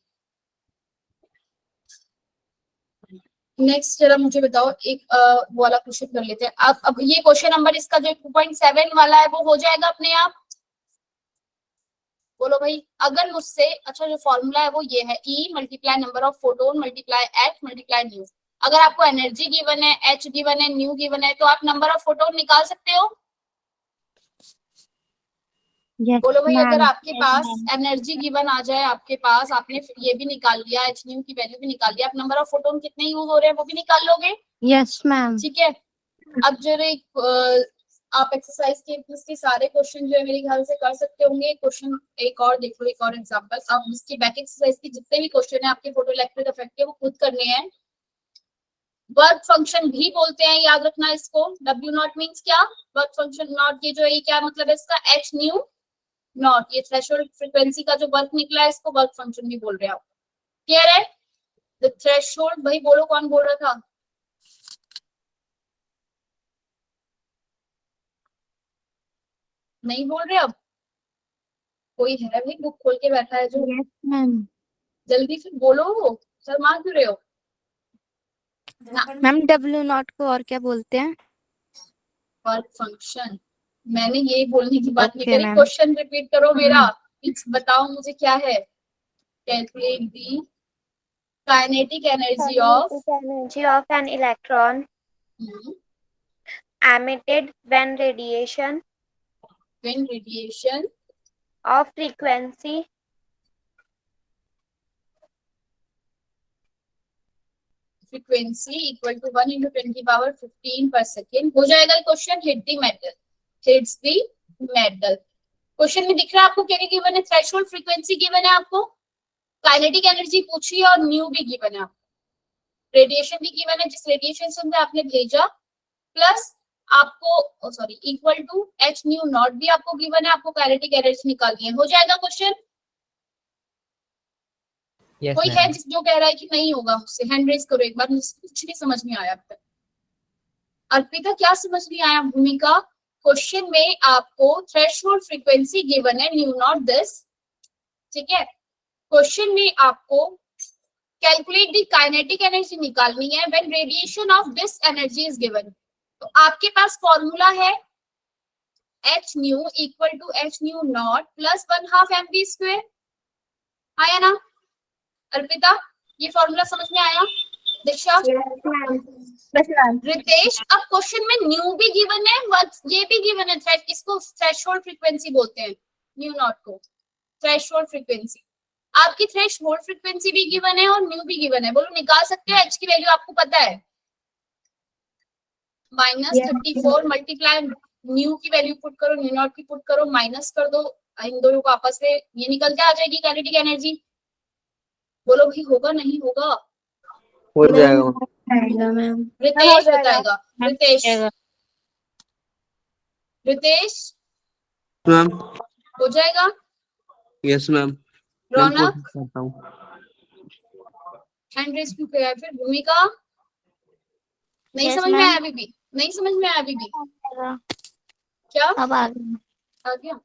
नेक्स्ट जरा मुझे बताओ, एक वो वाला क्वेश्चन कर लेते हैं। अब ये क्वेश्चन नंबर इसका जो 2.7 वाला है वो हो जाएगा अपने आप। बोलो भाई, अगर मुझसे, अच्छा जो फॉर्मूला है वो ये है, E multiply number of photon multiply H multiply new. अगर आपको एनर्जी गिवन है, H गिवन है, न्यू गिवन है, तो आप नंबर ऑफ फोटोन निकाल सकते हो। बोलो भाई, अगर आपके पास एनर्जी गिवन आ जाए, आपके पास, आपने ये भी निकाल लिया, H न्यू की वैल्यू भी निकाल लिया, आप नंबर ऑफ फोटोन कितने यूज हो रहे हैं वो भी निकाल लोगे। Yes ma'am. ठीक है। अब जरा आप एक्सरसाइज के सारे क्वेश्चन जो है मेरे ख्याल से कर सकते होंगे। क्वेश्चन एक और देख लो, एक और एग्जांपल। आप इसकी बैक एक्सरसाइज की जितने भी क्वेश्चन है आपके फोटोइलेक्ट्रिक इफेक्ट के, वो खुद करने हैं। वर्क फंक्शन भी बोलते हैं, याद रखना इसको। W नॉट मीन्स क्या, वर्क फंक्शन नॉट, ये जो है क्या मतलब है इसका, H न्यू नॉट, ये थ्रेशोल्ड फ्रीक्वेंसी का जो वर्क निकला है इसको वर्क फंक्शन भी बोल रहे हैं आप। क्लियर है। द थ्रेशोल्ड, भाई बोलो कौन बोल रहा था। नहीं बोल रहे अब, कोई है भाई बुक खोल के बैठा है जो। Yes ma'am. जल्दी फिर बोलो, शर्मा क्यों रहे हो। मैम W नॉट को और क्या बोलते हैं? वर्क फंक्शन, मैंने ये बोलने की बात नहीं Okay, करी। ma'am. क्वेश्चन रिपीट करो मेरा, बताओ मुझे क्या है। Calculate the kinetic energy of Energy of an electron emitted when radiation of frequency equal to 1 into 10 की पावर 15 per second। हो जाएगा question. Hit the metal, hits the metal. Question में दिख रहा है आपको क्या क्या गिवन है। थ्रेशोल्ड फ्रीक्वेंसी गिवन है आपको, काइनेटिक एनर्जी पूछी है और न्यू भी गिवन है आपको, रेडिएशन भी गिवन है जिस रेडिएशन से आपने भेजा, प्लस आपको sorry equal to H nu naught भी आपको गिवन है, आपको काइनेटिक एनर्जी निकालनी है। हो जाएगा क्वेश्चन। Yes, कोई ma'am. है जो कह रहा है कि नहीं होगा, मुझसे हैंड रेज करो एक बार। मुझे कुछ नहीं समझ में आया अब तक। अर्पिता क्या समझ नहीं आया। भूमिका, क्वेश्चन में आपको थ्रेशोल्ड फ्रीक्वेंसी गिवन है, न्यू नॉट दिस, ठीक है। क्वेश्चन में आपको कैलकुलेट द काइनेटिक एनर्जी निकालनी है when radiation of this energy is given. तो आपके पास फॉर्मूला है H nu equal to H nu naught plus 1/2 mv²। आया ना अर्पिता, ये फॉर्मूला समझ में आया। दीक्षा, रितेश, अब क्वेश्चन में न्यू भी गिवन है, ये भी गिवन है, इसको थ्रेशोल्ड फ्रीक्वेंसी बोलते हैं, न्यू नॉट को थ्रेशोल्ड फ्रीक्वेंसी। आपकी थ्रेशोल्ड फ्रीक्वेंसी भी गिवन है और न्यू भी गिवन है। बोलो निकाल सकते हो। H की वैल्यू आपको पता है, -34 मल्टीप्लाई न्यू की वैल्यू पुट करो, न्यू नॉट की पुट करो, माइनस कर दो इन दोनों को आपस में, ये निकल के आ जाएगी काइनेटिक एनर्जी। बोलो भाई होगा नहीं होगा। हो जाएगा मैम। रितेश बताएगा। रितेश, रितेश मैम। हो जाएगा। Yes ma'am. रौनक, करता हूँ। हैंड रेज क्यों किया है फिर। भूमिका, नहीं Yes, समझ में ma'am. आया अभी भी, नहीं समझ में आया अभी भी। क्या अब आ गया। आ गया।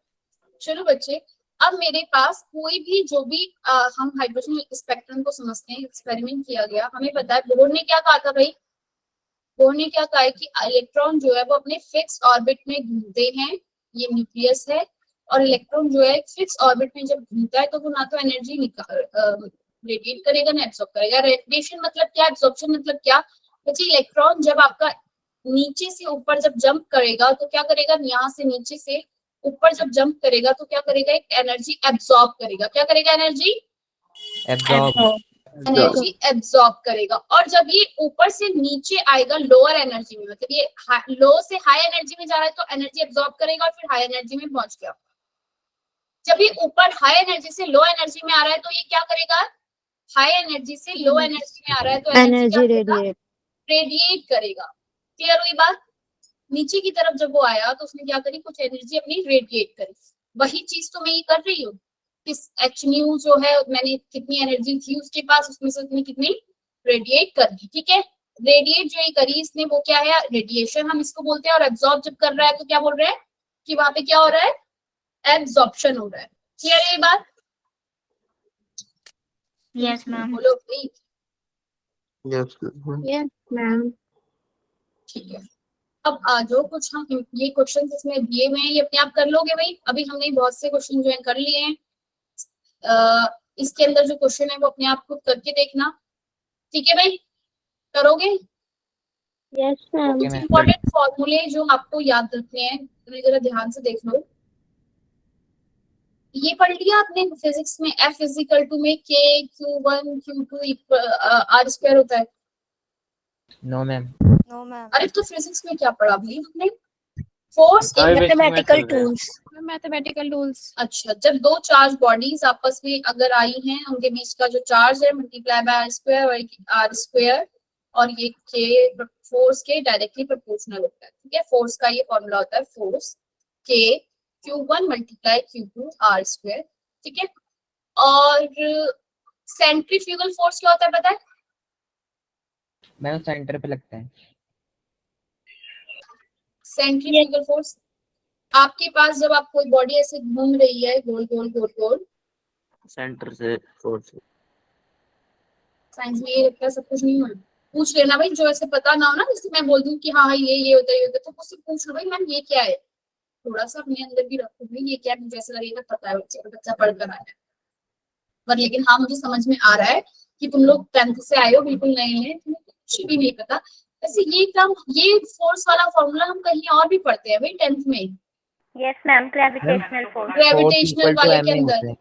चलो बच्चे, अब मेरे पास कोई भी जो भी हम हाइड्रोजन स्पेक्ट्रम को समझते हैं, एक्सपेरिमेंट किया गया, हमें पता है बोर ने क्या कहा था भाई। बोर ने क्या कहा है कि इलेक्ट्रॉन जो है वो अपने फिक्स ऑर्बिट में घूमते हैं, ये न्यूक्लियस है, और इलेक्ट्रॉन जो है फिक्स ऑर्बिट में जब घूमता है तो वो ना तो एनर्जी रेडिएट करेगा ना एब्सॉर्ब करेगा। रेडिएशन मतलब क्या, एब्सॉर्प्शन मतलब क्या। बच्चे इलेक्ट्रॉन जब आपका नीचे से ऊपर जब जंप करेगा तो क्या करेगा, यहाँ से नीचे से ऊपर जब जंप करेगा तो क्या करेगा, एक एनर्जी एब्सॉर्ब करेगा। क्या करेगा, एनर्जी एनर्जी एब्सॉर्ब करेगा। और जब ये ऊपर से नीचे आएगा लोअर एनर्जी में, मतलब ये लो से हाई एनर्जी में जा रहा है तो एनर्जी एब्सॉर्ब करेगा और फिर हाई एनर्जी में पहुंच गया। जब ये ऊपर हाई एनर्जी से लो एनर्जी में आ रहा है तो ये क्या करेगा, हाई एनर्जी से लो एनर्जी में आ रहा है तो एनर्जी रेडिएट करेगा। क्लियर हुई बात। नीचे की तरफ जब वो आया तो उसने क्या करी, कुछ एनर्जी अपनी रेडिएट करी। वही चीज तो मैं ये कर रही हूँ। किस एच न्यू जो है मैंने कितनी एनर्जी थी उसके पास, उसमें से उसने कितनी रेडिएट कर दी। ठीक है, रेडिएट जो ये करी इसने वो क्या है, रेडिएशन हम इसको बोलते हैं। और एब्जॉर्ब जब कर रहा है तो क्या बोल रहे हैं कि वहां पे क्या हो रहा है, एब्जॉर्प्शन हो रहा है। क्लियर है ये बात? Yes, ma'am. बोलो please. Yes, ma'am. Yes, ma'am. ठीक है, अब आ जाओ कुछ हम ये क्वेश्चन इसमें दिए हुए हैं, ये अपने आप कर लोगे भाई। अभी हमने बहुत से क्वेश्चन जो है कर लिए हैं। इसके अंदर जो क्वेश्चन है वो अपने आप खुद करके देखना। ठीक है भाई, करोगे? Yes, ma'am. Okay, ma'am. Important फॉर्मूले जो आपको याद रखने हैं, तो जरा ध्यान से देख लो। ये पढ़ लिया आपने फिजिक्स में, F इजिकल टू में K Q1 Q2 R square होता है। No, ma'am. No ma'am. अरे तो फिजिक्स में क्या पढ़ा भाई आपने? Force Mathematical tools. Mathematical tools. अच्छा, जब दो चार्ज बॉडीज आपस में अगर आई हैं, उनके बीच का जो चार्ज है मल्टीप्लाई बाय आर स्क्वायर और आर स्क्वायर, और ये के फोर्स के डायरेक्टली प्रोपोर्शनल होता है। ठीक है, फोर्स का ये फॉर्मूला होता है, फोर्स के Q1 multiply Q2 are square. ठीक है, और सेंट्रीफ्यूगल फोर्स क्या होता है पता है? मैम सेंटर पे लगता है। सेंट्रीफ्यूगल फोर्स, आपके पास जब आप कोई बॉडी ऐसे घूम रही है गोल गोल गोल गोल, सेंटर से फोर्स। साइंस में ये लगता है सब कुछ नहीं होना। पूछ लेना भाई, जो ऐसे पता ना हो ना, जैसे मैं बोल दूं कि हाँ ये होता है, ये होता है, तो मुझसे पूछ लो भाई मैम ये क्या है, थोड़ा सा अपने अंदर भी रखो भाई ये क्या है, मुझे ऐसा लगेगा पता है बच्चा पढ़ कर आया है। पर लेकिन हाँ मुझे समझ में आ रहा है कि तुम लोग 10th से आए हो, बिल्कुल नए हैं, तुम्हें कुछ भी नहीं पता। वैसे ये काम, ये फोर्स वाला फॉर्मूला हम कहीं और भी पढ़ते हैं भाई 10th में, Yes, ma'am. Gravitational force. Gravitational वाले के अंदर।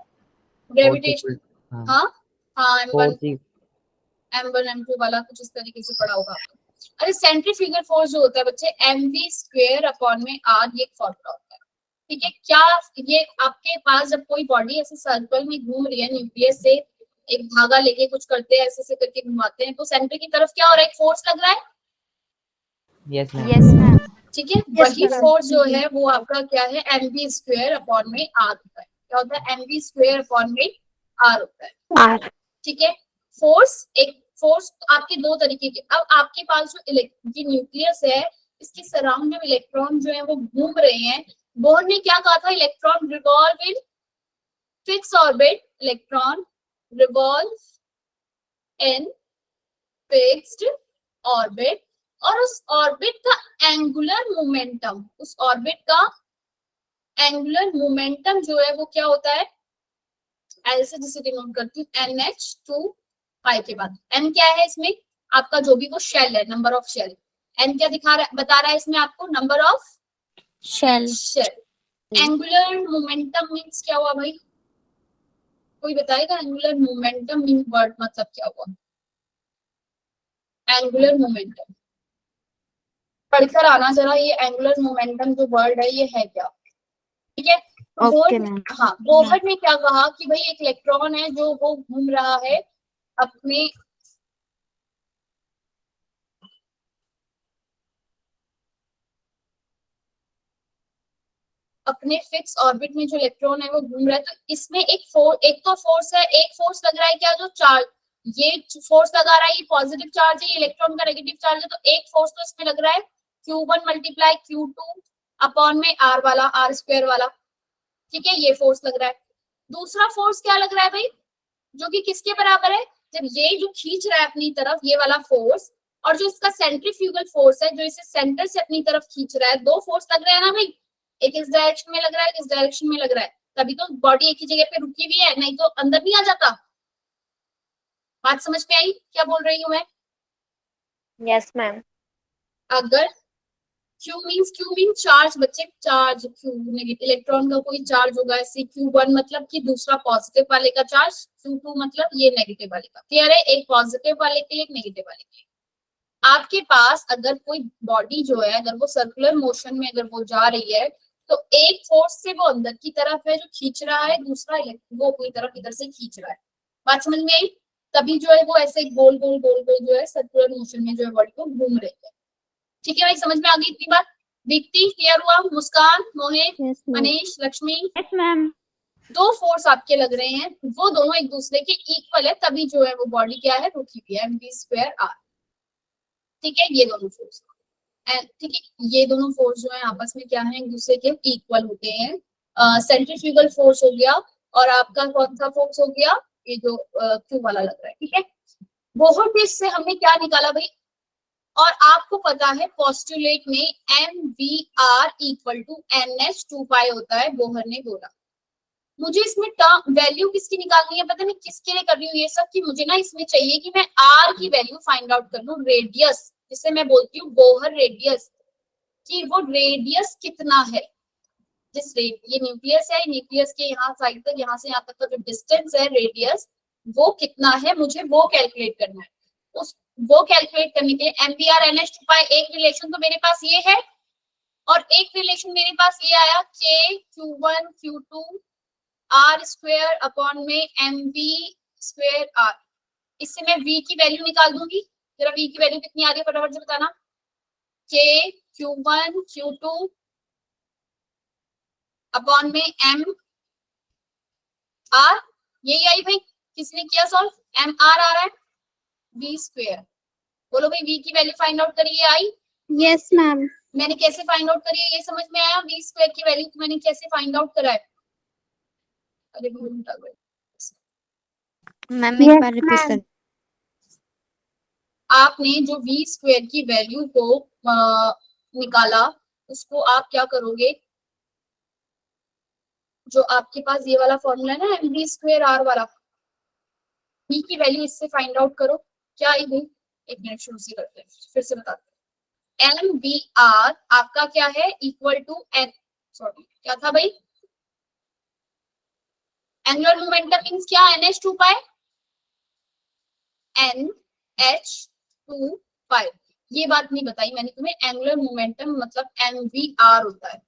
ग्रेविटेशन, हाँ हाँ हाँ, फोर्स M1 M2 वाला कुछ इस तरीके से पढ़ा होगा आपने। अरे सेंट्रीफ्यूगल फोर्स जो होता है बच्चे, mv स्क्वायर अपॉन में r, ये एक फॉर्मूला होता है। ठीक है, क्या ये आपके पास जब कोई बॉडी ऐसे सर्कल में घूम रही है, न्यूक्लियस से एक धागा लेके कुछ करते हैं, ऐसे करके घुमाते हैं, तो सेंटर की तरफ क्या हो रहा है, एक फोर्स लग रहा है। Yes ma'am. Yes, ma'am. ठीक है, वही फोर्स जो है वो आपका क्या है, mv स्क्वायर अपॉन में r होता है। क्या होता है, mv स्क्वायर अपॉन में r होता है। R. ठीक है, फोर्स, एक फोर्स आपके दो तरीके के। अब आपके पास जो ये न्यूक्लियस है, इसके सराउंड में इलेक्ट्रॉन जो है वो घूम रहे हैं। बोर ने क्या कहा था, electron revolve in fix orbit, electron revolve in fixed orbit, और उस ऑर्बिट का एंगुलर मोमेंटम, उस ऑर्बिट का एंगुलर मोमेंटम जो है वो क्या होता है, ऐसे जिसे डिनोट करती हूँ NH2 पाई के बाद। n क्या है इसमें आपका, जो भी वो शेल है, नंबर ऑफ शेल। n क्या दिखा रहा है, बता रहा है इसमें आपको, number of Shell. Shell. Angular momentum means क्या हुआ भाई, कोई बताएगा? एंगुलर मोमेंटम मीन वर्ड मतलब क्या हुआ? एंगुलर मोमेंटम पढ़कर आना जरा, ये एंगुलर मोमेंटम जो वर्ड है ये है क्या? ठीक है, Okay, ma'am. हाँ, बोहर ने क्या कहा कि भाई एक इलेक्ट्रॉन है जो वो घूम रहा है अपने फिक्स ऑर्बिट में, जो इलेक्ट्रॉन है वो घूम रहा है, तो इसमें एक तो फोर्स है, एक फोर्स लग रहा है क्या, जो चार्ज, ये फोर्स लगा रहा है, ये पॉजिटिव चार्ज है, ये इलेक्ट्रॉन का नेगेटिव चार्ज है, तो एक फोर्स तो इसमें लग रहा है Q1 मल्टीप्लाई Q2 अपॉन में R वाला, R स्क्वायर वाला। ठीक है, ये फोर्स लग रहा है। दूसरा फोर्स क्या लग रहा है भाई, जो कि किसके बराबर है, जब ये जो खींच रहा है अपनी तरफ ये वाला फोर्स, और जो इसका सेंट्रीफ्यूगल फोर्स है जो इसे सेंटर से अपनी तरफ खींच रहा है, दो फोर्स लग रहे हैं ना भाई, एक इस डायरेक्शन में लग रहा है, इस डायरेक्शन में लग रहा है, तभी तो बॉडी एक ही जगह पे रुकी हुई है, नहीं तो अंदर नहीं आ जाता। बात समझ में आई क्या बोल रही हूँ मैं? Yes, ma'am. अगर Q मीन चार्ज बच्चे, चार्ज Q नेगेटिव, इलेक्ट्रॉन का कोई चार्ज होगा ऐसे, Q1 मतलब कि दूसरा पॉजिटिव वाले का चार्ज, Q2 मतलब ये नेगेटिव वाले का। क्लियर है, एक पॉजिटिव वाले के लिए, एक नेगेटिव वाले के लिए। आपके पास अगर कोई बॉडी जो है, अगर वो सर्कुलर मोशन में अगर वो जा रही है, तो एक फोर्स से वो अंदर की तरफ है जो खींच रहा है, दूसरा वो अपनी तरफ इधर से खींच रहा है। बात समझ में आई? तभी जो है वो ऐसे गोल गोल गोल गोल जो है सर्कुलर मोशन में जो है बॉडी को घूम रही है। ठीक है भाई, समझ में आ गई इतनी बात? दीप्ति क्लियर हुआ? मुस्कान, मोहित, Yes, ma'am. Manish, Lakshmi? Yes, ma'am. दो फोर्स आपके लग रहे हैं, वो दोनों एक दूसरे के इक्वल है, तभी जो है वो बॉडी क्या है, रुकी हुई है, mv स्क्वायर r। ठीक है, ये दोनों फोर्स, ठीक है, ये दोनों फोर्स जो है आपस में क्या है, एक दूसरे के इक्वल होते हैं। सेंट्रीफ्यूगल फोर्स हो गया, और आपका कौन सा फोर्स हो गया, ये जो क्यू वाला लग रहा है। ठीक है, बोहर टेस्ट से हमने क्या निकाला भाई, और आपको पता है पोस्टुलेट में mvr इक्वल टू nh2 होता है, बोहर ने बोला। मुझे इसमें टर्म वैल्यू किसकी निकालनी है, पता नहीं किसके लिए कर रही हूँ ये सब, कि मुझे ना इसमें चाहिए कि मैं r की वैल्यू फाइंड आउट कर लूं, रेडियस, जिसे मैं बोलती हूँ बोहर रेडियस, कि वो रेडियस कितना है, जिस ये न्यूक्लियस है, न्यूक्लियस के यहाँ साइड तक, यहाँ से यहाँ तक का जो डिस्टेंस है, रेडियस वो कितना है, मुझे वो कैलकुलेट करना है। उस वो कैलकुलेट करने के लिए mvr nh2 एक रिलेशन तो मेरे पास ये है, और एक रिलेशन मेरे पास ये आया k q1 q2 r square upon में mv स्क्वायर r। इससे मैं v की वैल्यू निकाल दूंगी, जरा v की वैल्यू कितनी आ रही है फटाफट से बताना, k q1 q2 अपॉन में m r, यही आई भाई, किसने किया सॉल्व, m r आ रहा है, v स्क्वायर। बोलो भाई v की वैल्यू फाइंड आउट करिए, आई, Yes, ma'am. मैंने कैसे फाइंड आउट करी है ये समझ में आया, v स्क्वायर की वैल्यू मैंने कैसे फाइंड आउट करा है, अरे मैम एक बार रिपीट कर। आपने जो v स्क्वायर की वैल्यू को निकाला, उसको आप क्या करोगे, जो आपके पास ये वाला फॉर्मूला है ना mv स्क्वायर r वाला, v की वैल्यू इससे फाइंड आउट करो, क्या आई भाई, एक मिनट शुरू से करते हैं, फिर से बताते हैं। mvr आपका क्या है, इक्वल टू n, सॉरी क्या था भाई, एंगुलर मोमेंटम मींस क्या, nh2 nh2, ये बात नहीं बताई मैंने तुम्हें, एंगुलर मोमेंटम मतलब mvr होता है,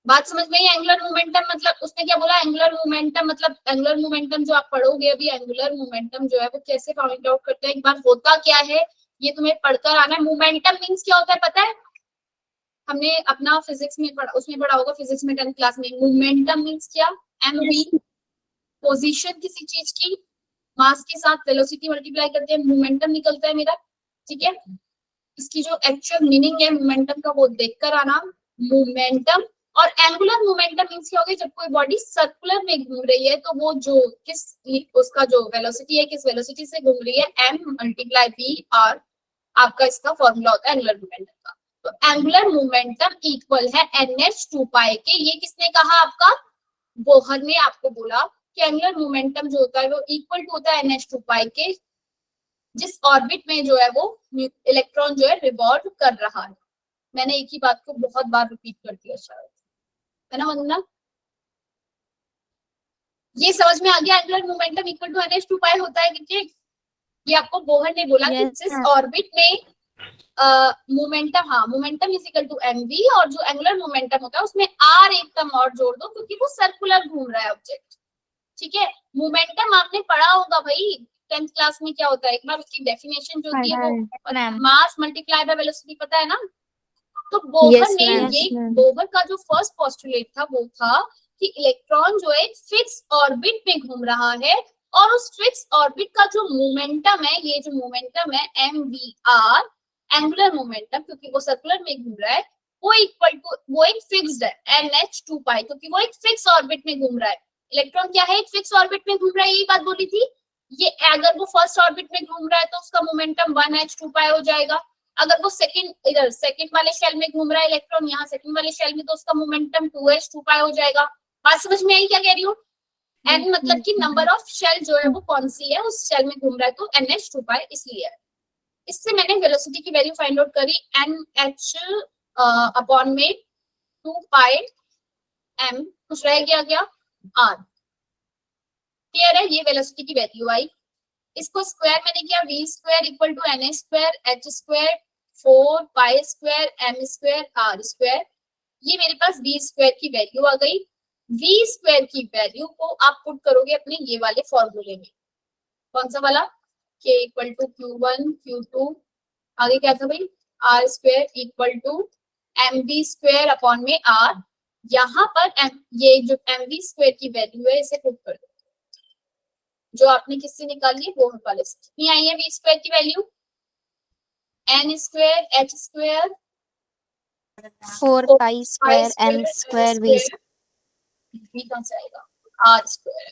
बात समझ में आई। एंगुलर मोमेंटम मतलब उसने क्या बोला, एंगुलर मोमेंटम मतलब, एंगुलर मोमेंटम जो आप पढ़ोगे अभी, एंगुलर मोमेंटम जो है वो कैसे फाइंड आउट करते हैं, एक बार होता क्या है ये तुम्हें पढ़कर आना है। मोमेंटम मींस क्या होता है पता है, हमने अपना फिजिक्स में पढ़ा, उसमें पढ़ा होगा फिजिक्स में 10th क्लास में। मोमेंटम मींस क्या, mv, पोजीशन किसी चीज की, मास के साथ वेलोसिटी मल्टीप्लाई करते हैं, मोमेंटम निकलता है मेरा। ठीक है, इसकी जो एक्चुअल मीनिंग है मोमेंटम का वो देखकर आना, मोमेंटम। और एंगुलर मोमेंटम मींस क्या हो गया, जब कोई बॉडी सर्कुलर में घूम रही है तो वो जो किस, उसका जो वेलोसिटी है किस वेलोसिटी से घूम रही है, m मल्टीप्लाई v r, आपका इसका फॉर्मूला होता है एंगुलर मोमेंटम का। तो एंगुलर मोमेंटम इक्वल है nh2 के, ये किसने कहा, आपका बोहर ने आपको बोला कि एंगुलर मोमेंटम जो होता है वो इक्वल टू होता है nh2 के, जिस ऑर्बिट में जो है वो इलेक्ट्रॉन जो है रिवॉल्व कर रहा है। मैंने एक ही बात को बहुत बार रिपीट कर दिया शायद, है ना वंदना, ये समझ में आ गया, angular momentum equal to nh2 होता है कि ये आपको बोहर ने बोला कि जिस ऑर्बिट में मोमेंटम, हाँ momentum is equal to mv, और जो एंगुलर मोमेंटम होता है उसमें r एक टर्म और जोड़ दो क्योंकि वो सर्कुलर घूम रहा है ऑब्जेक्ट। ठीक है, मोमेंटम आपने पढ़ा होगा भाई 10th क्लास में, क्या होता है एक बार उसकी डेफिनेशन जो होती है वो मास मल्टीप्लाई बाय वेलोसिटी, पता है ना। तो बोहर ने ये, बोहर का जो फर्स्ट पोस्टुलेट था वो था कि इलेक्ट्रॉन जो है फिक्स ऑर्बिट में घूम रहा है, और उस फिक्स ऑर्बिट का जो मोमेंटम है, ये जो मोमेंटम है mvr, एंगुलर मोमेंटम, क्योंकि वो सर्कुलर में घूम रहा है, वो इक्वल टू, वो एक फिक्स्ड है nh2 क्योंकि वो एक फिक्स ऑर्बिट में घूम रहा है। इलेक्ट्रॉन क्या है, एक फिक्स ऑर्बिट में घूम रहा है, यही बात बोली थी। ये अगर वो फर्स्ट ऑर्बिट में घूम रहा है तो उसका मोमेंटम 1h2 हो जाएगा। अगर वो इधर सेकंड वाले शेल में घूम रहा है इलेक्ट्रॉन, यहाँ सेकंड वाले शेल में, तो उसका मोमेंटम 2h2 हो जाएगा। बात समझ में आई क्या कह रही हूँ, n मतलब कि नंबर ऑफ शेल जो है वो कौन सी है, उस शेल में घूम रहा है, तो nh2 इसलिए है। इससे मैंने वेलोसिटी की वैल्यू फाइंड आउट करी, nh अपॉन में 2 m, कुछ रह गया क्या, r। क्लियर है, ये वेलोसिटी की वैल्यू आई। इसको स्क्वायर मैंने किया, v square equal to n square h square 4 pi square m square r square, ये मेरे पास v स्क्वायर की वैल्यू आ गई। v स्क्वायर की वैल्यू को आप पुट करोगे अपने ये वाले फॉर्मूले में, कौन सा वाला, k equal to q1 q2, आगे क्या था भाई, r square equal to mv square upon में r, यहाँ पर ये जो mv स्क्वायर की वैल्यू है इसे पुट कर दो, जो आपने किससे निकाली है, बोहर वाले से। कितनी आई है v स्क्वायर की value, n square h square 4 pi square n square v v कहाँ से आएगा, r स्क्वायर,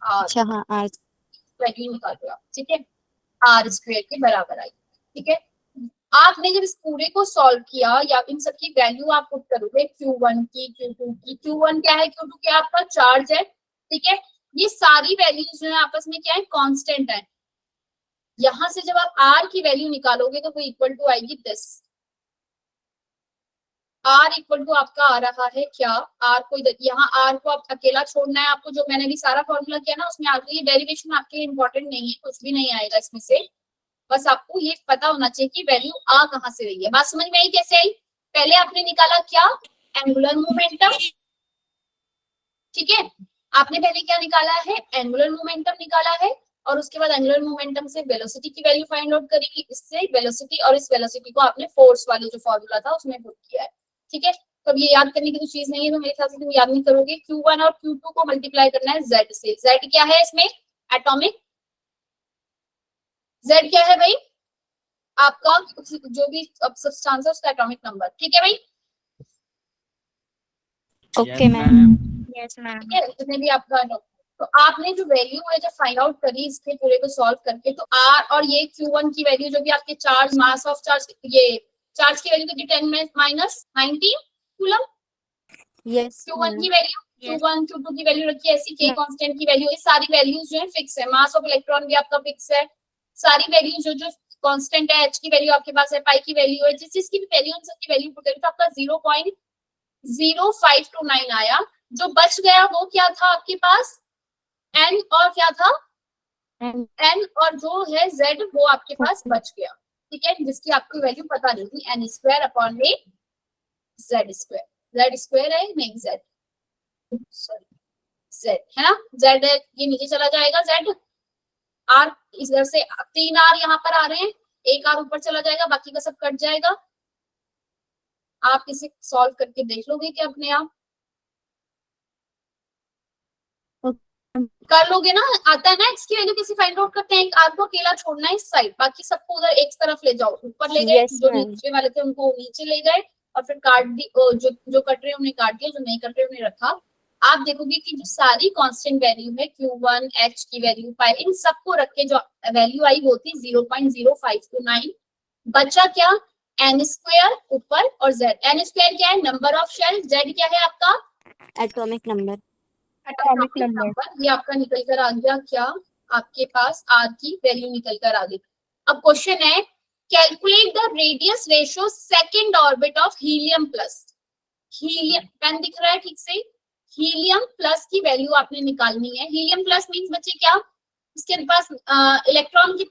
r अच्छा हाँ r वैल्यू निकाल दो आप, ठीक है, r स्क्वायर के बराबर आई, ठीक है। आपने जब इस पूरे को सॉल्व किया या इन सब की वैल्यू आप पुट करोगे Q1 की, Q2 की, Q1 क्या है, Q2 क्या आपका चार्ज है, ठीक है। ये सारी वैल्यूज जो है आपस में क्या है, कांस्टेंट है। यहां से जब आप R की वैल्यू निकालोगे तो वो इक्वल टू आएगी दिस, R इक्वल टू आपका आ रहा है क्या, R को इधर, यहाँ R को आप अकेला छोड़ना है आपको, जो मैंने अभी सारा फॉर्मूला किया ना उसमें आगे ये डेरिवेशन आपके इंपॉर्टेंट नहीं है, कुछ भी नहीं आएगा इसमें से, बस आपको ये पता होना चाहिए कि वैल्यू आ कहां से रही है। बात समझ में आई कैसे आई, पहले आपने निकाला क्या, एंगुलर मोमेंटम, ठीक है, आपने पहले क्या निकाला है, एंगुलर मोमेंटम निकाला है, और उसके बाद एंगुलर मोमेंटम से वेलोसिटी की वैल्यू फाइंड आउट करेगी, इससे वेलोसिटी, और इस वेलोसिटी को आपने फोर्स वाले जो फॉर्मूला था उसमें पुट किया है, ठीक है। तो अब ये याद करने की तो चीज नहीं है, तो मेरे ख्याल से तुम याद नहीं करोगे। Q1 और Q2 को मल्टीप्लाई करना है Z से, Z क्या है इसमें, एटॉमिक, Z क्या है भाई, आपका जो भी सब्सटेंस है उसका एटॉमिक नंबर, ठीक है भाई, ओके मैम Yes, ma'am. ठीक है, जितने भी आपका तो आपने जो वैल्यू है जब फाइंड आउट करी इसके पूरे को सॉल्व करके, तो R और ये Q1 की वैल्यू जो भी आपके चार्ज, मास ऑफ चार्ज, ये चार्ज की वैल्यू कितनी, 10 में माइनस 19 कूलम, यस Q1 की वैल्यू, Q1 Q2 की वैल्यू रखी है ऐसी, K कांस्टेंट की वैल्यू, ये सारी वैल्यूज जो है फिक्स है, मास ऑफ इलेक्ट्रॉन भी आपका फिक्स है, सारी वैल्यू जो जो कांस्टेंट है, H की वैल्यू आपके पास है, पाई की वैल्यू है, जिस चीज की भी वैल्यू उन सबकी वैल्यू पुट करें तो आपका 0.0529 आया। जो बच गया वो क्या था आपके पास, n और क्या था, n और जो है z वो आपके पास बच गया, ठीक है, जिसकी आपको वैल्यू पता नहीं थी, n स्क्वायर अपॉन में z स्क्वायर, z स्क्वायर है नहीं z, सॉरी z है ना, z है, ये नीचे चला जाएगा z, r इधर से 3 r यहाँ पर आ रहे हैं, एक r ऊपर चला जाएगा, बाकी का सब कट जाएगा। आप इसे सॉल्व करके देख लोगे क्या अपने आप, कर लोगे ना, आता है ना, x की वैल्यू कैसे फाइंड आउट करते हैं, एक r को अकेला छोड़ना है इस साइड, बाकी सबको उधर एक तरफ ले जाओ, ऊपर ले गए, Yes, जो ma'am. नीचे वाले थे उनको नीचे ले गए, और फिर काट दी, जो कट रहे उन्हें काट दिया, जो नहीं कट रहे उन्हें रखा। आप देखोगे कि जो सारी कांस्टेंट वैल्यू है, Q1 H की वैल्यू, पाई, इन सबको रख के जो वैल्यू आई वो थी 0.0529, बचा क्या, n स्क्वायर ऊपर और z, n स्क्वायर क्या है, नंबर ऑफ शेल, z क्या है आपका एटॉमिक नंबर एटॉमिक नंबर, ये आपका निकल कर आ गया क्या, आपके पास r की वैल्यू निकल कर आ गई। अब क्वेश्चन है, calculate the radius ratio second orbit of helium plus, helium पेन दिख रहा है ठीक से, हीलियम प्लस की वैल्यू आपने निकालनी है। हीलियम प्लस मींस बच्चे क्या, इसके पास इलेक्ट्रॉन की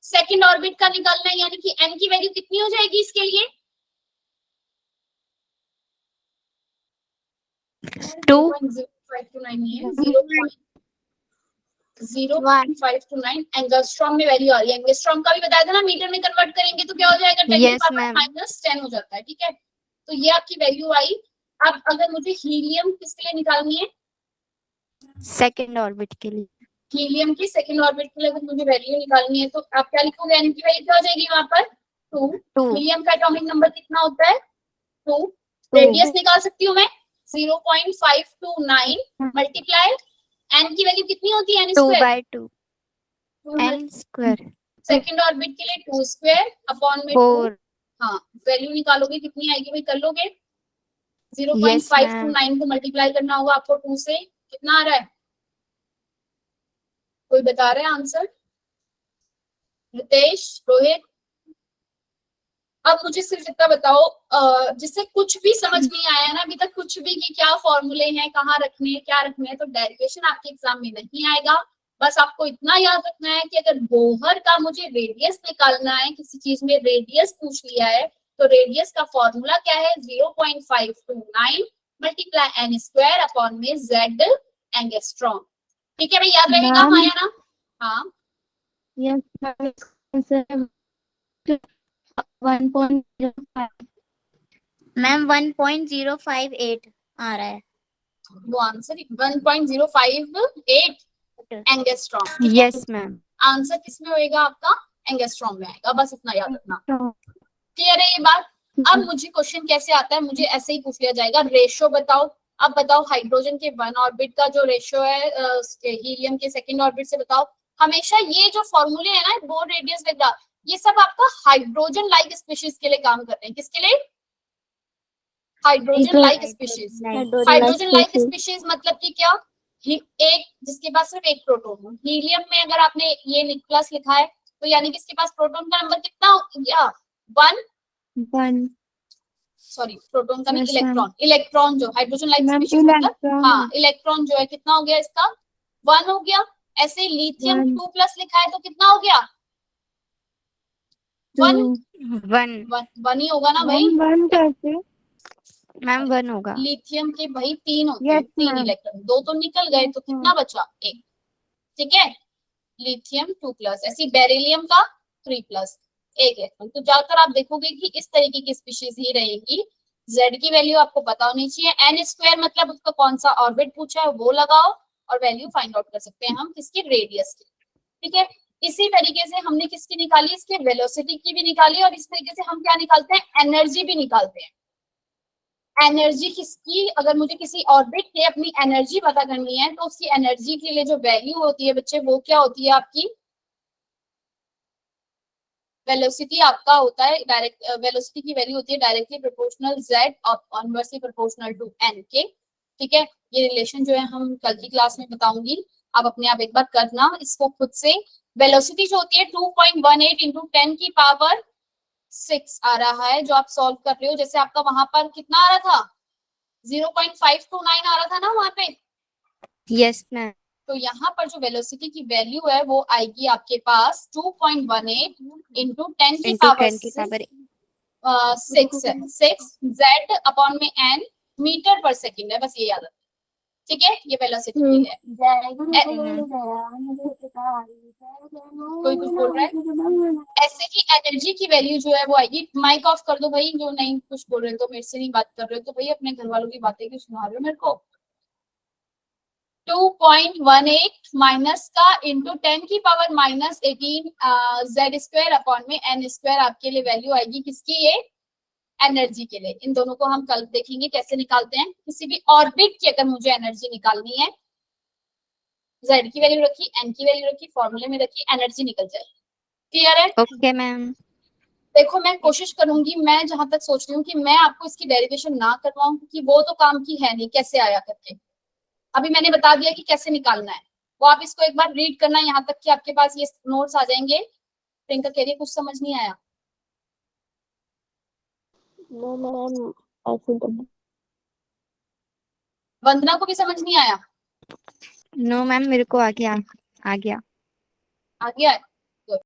सेकंड ऑर्बिट का निकालना है, यानी कि n की वैल्यू कितनी हो जाएगी इसके लिए, 2.0529 0.529 एंगस्ट्रॉम में वैल्यू आ रही है, एंगस्ट्रॉम का भी बताया था ना, मीटर में कन्वर्ट करेंगे तो क्या हो जाएगा, 10 Yes, ma'am. -10 हो जाता है, ठीक है, तो ये आपकी वैल्यू आई। अब अगर मुझे हीलियम किसके लिए निकालनी है, सेकंड ऑर्बिट के लिए हीलियम की सेकंड ऑर्बिट के लिए अगर मुझे वैल्यू निकालनी है, तो आप क्या लिखोगे, n की वैल्यू क्या हो जाएगी वहां पर 2, 2 हीलियम का एटॉमिक नंबर कितना होता है 2, रेडियस निकाल सकती हूँ मैं 0.529 मल्टीप्लाई n की वैल्यू कितनी होती है, n 2 square, by 2 n square second orbit के लिए 2 स्क्वायर अपॉन में 2, 4 हाँ वैल्यू निकालोगे कितनी आएगी भाई, कर लोगे, Yes, 0.529 को मल्टीप्लाई करना होगा आपको 2 से, कितना आ रहा है, कोई बता रहा है आंसर, रितेश, रोहित, अब मुझे सिर्फ इतना बताओ, जिससे कुछ भी समझ नहीं आया ना अभी तक, कुछ भी कि क्या फॉर्मूले हैं, कहाँ रखने हैं, क्या रखने हैं, तो डेरिवेशन आपके एग्जाम में नहीं आएगा। बस आपको इतना याद रखना है कि अगर बोहर का मुझे रेडियस निकालना है, किसी चीज में रेडियस पूछ लिया है, तो रेडियस का फॉर्मूला क्या है 0.529 मल्टीप्लाई n स्क्वायर अपॉन में z एंगस्ट्रॉम, ठीक है भाई, याद रहेगा हाँ या ना, हाँ Yes, ma'am. 1.05. मैम 1.058 आ रहा है. वो answer 1.058 angstrom. Yes, ma'am. Answer किसमें होएगा आपका? एंगस्ट्रॉम में आएगा, बस इतना याद रखना. क्लियर है ये बात? अब मुझे क्वेश्चन कैसे आता है, मुझे ऐसे ही पूछ लिया जाएगा, रेशियो बताओ. अब बताओ हाइड्रोजन के वन ऑर्बिट का जो रेशियो है हीलियम के सेकंड ऑर्बिट से बताओ. हमेशा ये जो फॉर्मूले है ना, बोर रेडियस वेक्टर, ये सब आपका हाइड्रोजन लाइक स्पीशीज के लिए काम करते हैं. किसके लिए? Hydrogen like species. Hydrogen like species मतलब कि क्या? एक जिसके पास सिर्फ एक प्रोटॉन हो. हीलियम में अगर आपने ये प्लस लिखा है तो यानी कि इसके पास प्रोटॉन का नंबर कितना हो गया? 1. सॉरी, प्रोटॉन का नहीं, Yes, ma'am. इलेक्ट्रॉन. इलेक्ट्रॉन जो हाइड्रोजन लाइक Ma'am, स्पीशीज मतलब, electron. हाँ, इलेक्ट्रॉन जो है कितना हो गया इसका? 1 हो गया. ऐसे लिथियम 1. 2 प्लस लिखा है तो कितना हो गया? 1. 1 ही होगा ना भाई. 1 कैसे? Ma'am 1 होगा. लिथियम के भाई 3 होते हैं, Yes, 3 ma'am. इलेक्ट्रॉन. 2 तो निकल गए तो कितना बचा? 1. ठीक है, लिथियम 2 प्लस. ऐसी बेरिलियम का 3 प्लस, 1 इलेक्ट्रॉन. तो ज्यादातर आप देखोगे कि इस तरीके की स्पीशीज ही रहेगी. Z की वैल्यू आपको पता होनी चाहिए. n स्क्वायर मतलब उसका कौन सा ऑर्बिट पूछा है वो लगाओ और वैल्यू फाइंड आउट कर सकते हैं हम किसकी? रेडियस की. ठीक है, इसी तरीके से हमने किसकी निकाली? इसके वेलोसिटी की भी निकाली. और इस तरीके से हम क्या निकालते हैं? एनर्जी भी निकालते हैं. एनर्जी किसकी? अगर मुझे किसी ऑर्बिट के अपनी एनर्जी पता करनी है तो उसकी एनर्जी के लिए जो वैल्यू होती है बच्चे, वो क्या होती है आपकी? वेलोसिटी आपका होता है डायरेक्ट, वेलोसिटी की वैल्यू होती है डायरेक्टली प्रोपोर्शनल z और इनवर्सली प्रोपोर्शनल टू n के. ठीक है, ये रिलेशन जो है हम कल की क्लास में बताऊंगी. आप अपने आप एक बार करना इसको खुद से. वेलोसिटी जो होती है 2.18 इंटू 10 की पावर 6 आ रहा है जो आप सॉल्व कर रहे हो. जैसे आपका वहां पर कितना आ रहा था? 0.529 आ रहा था ना वहां पे. Yes, ma'am. तो यहाँ पर जो वेलोसिटी की वैल्यू है वो आएगी आपके पास 2.18 इंटू 10 की Into पावर 10 की पावर 6 z अपॉन में n मीटर पर सेकंड है. बस ये याद रखना. ठीक है, ये वेलोसिटी की है. कोई कुछ बोल रहा है? ऐसे ही एनर्जी की वैल्यू जो है वो आएगी. माइक ऑफ कर दो भाई, जो नहीं कुछ बोल रहे हो तो मेरे से नहीं बात कर रहे हो तो भाई अपने घर वालों की बातें क्यों सुना रहे हो मेरे को? 2.18 माइनस का इंटू 10 की power minus 18 z square upon में n स्क्वायर आपके लिए वैल्यू आएगी किसकी? ये एनर्जी के लिए. इन दोनों को हम कल देखेंगे कैसे निकालते हैं. किसी भी ऑर्बिट की अगर मुझे एनर्जी निकालनी है, z की वैल्यू रखी, n की वैल्यू रखी, फॉर्मूले में रखी, एनर्जी निकल जाएगी. क्लियर है? Okay, ma'am. देखो मैं कोशिश करूंगी, मैं जहां तक सोच रही हूँ कि मैं आपको इसकी डेरिवेशन ना करवाऊं क्योंकि वो तो काम की है नहीं कैसे आया करके. अभी मैंने बता दिया कि कैसे निकालना है. वो आप इसको एक बार रीड करना यहाँ तक कि आपके पास ये नोट्स आ जाएंगे. प्रियंका कह रही है कुछ समझ नहीं आया. No, ma'am. ऐसे तो वंदना को भी समझ नहीं आया? No, ma'am. मेरे को आ गया. आ गया है?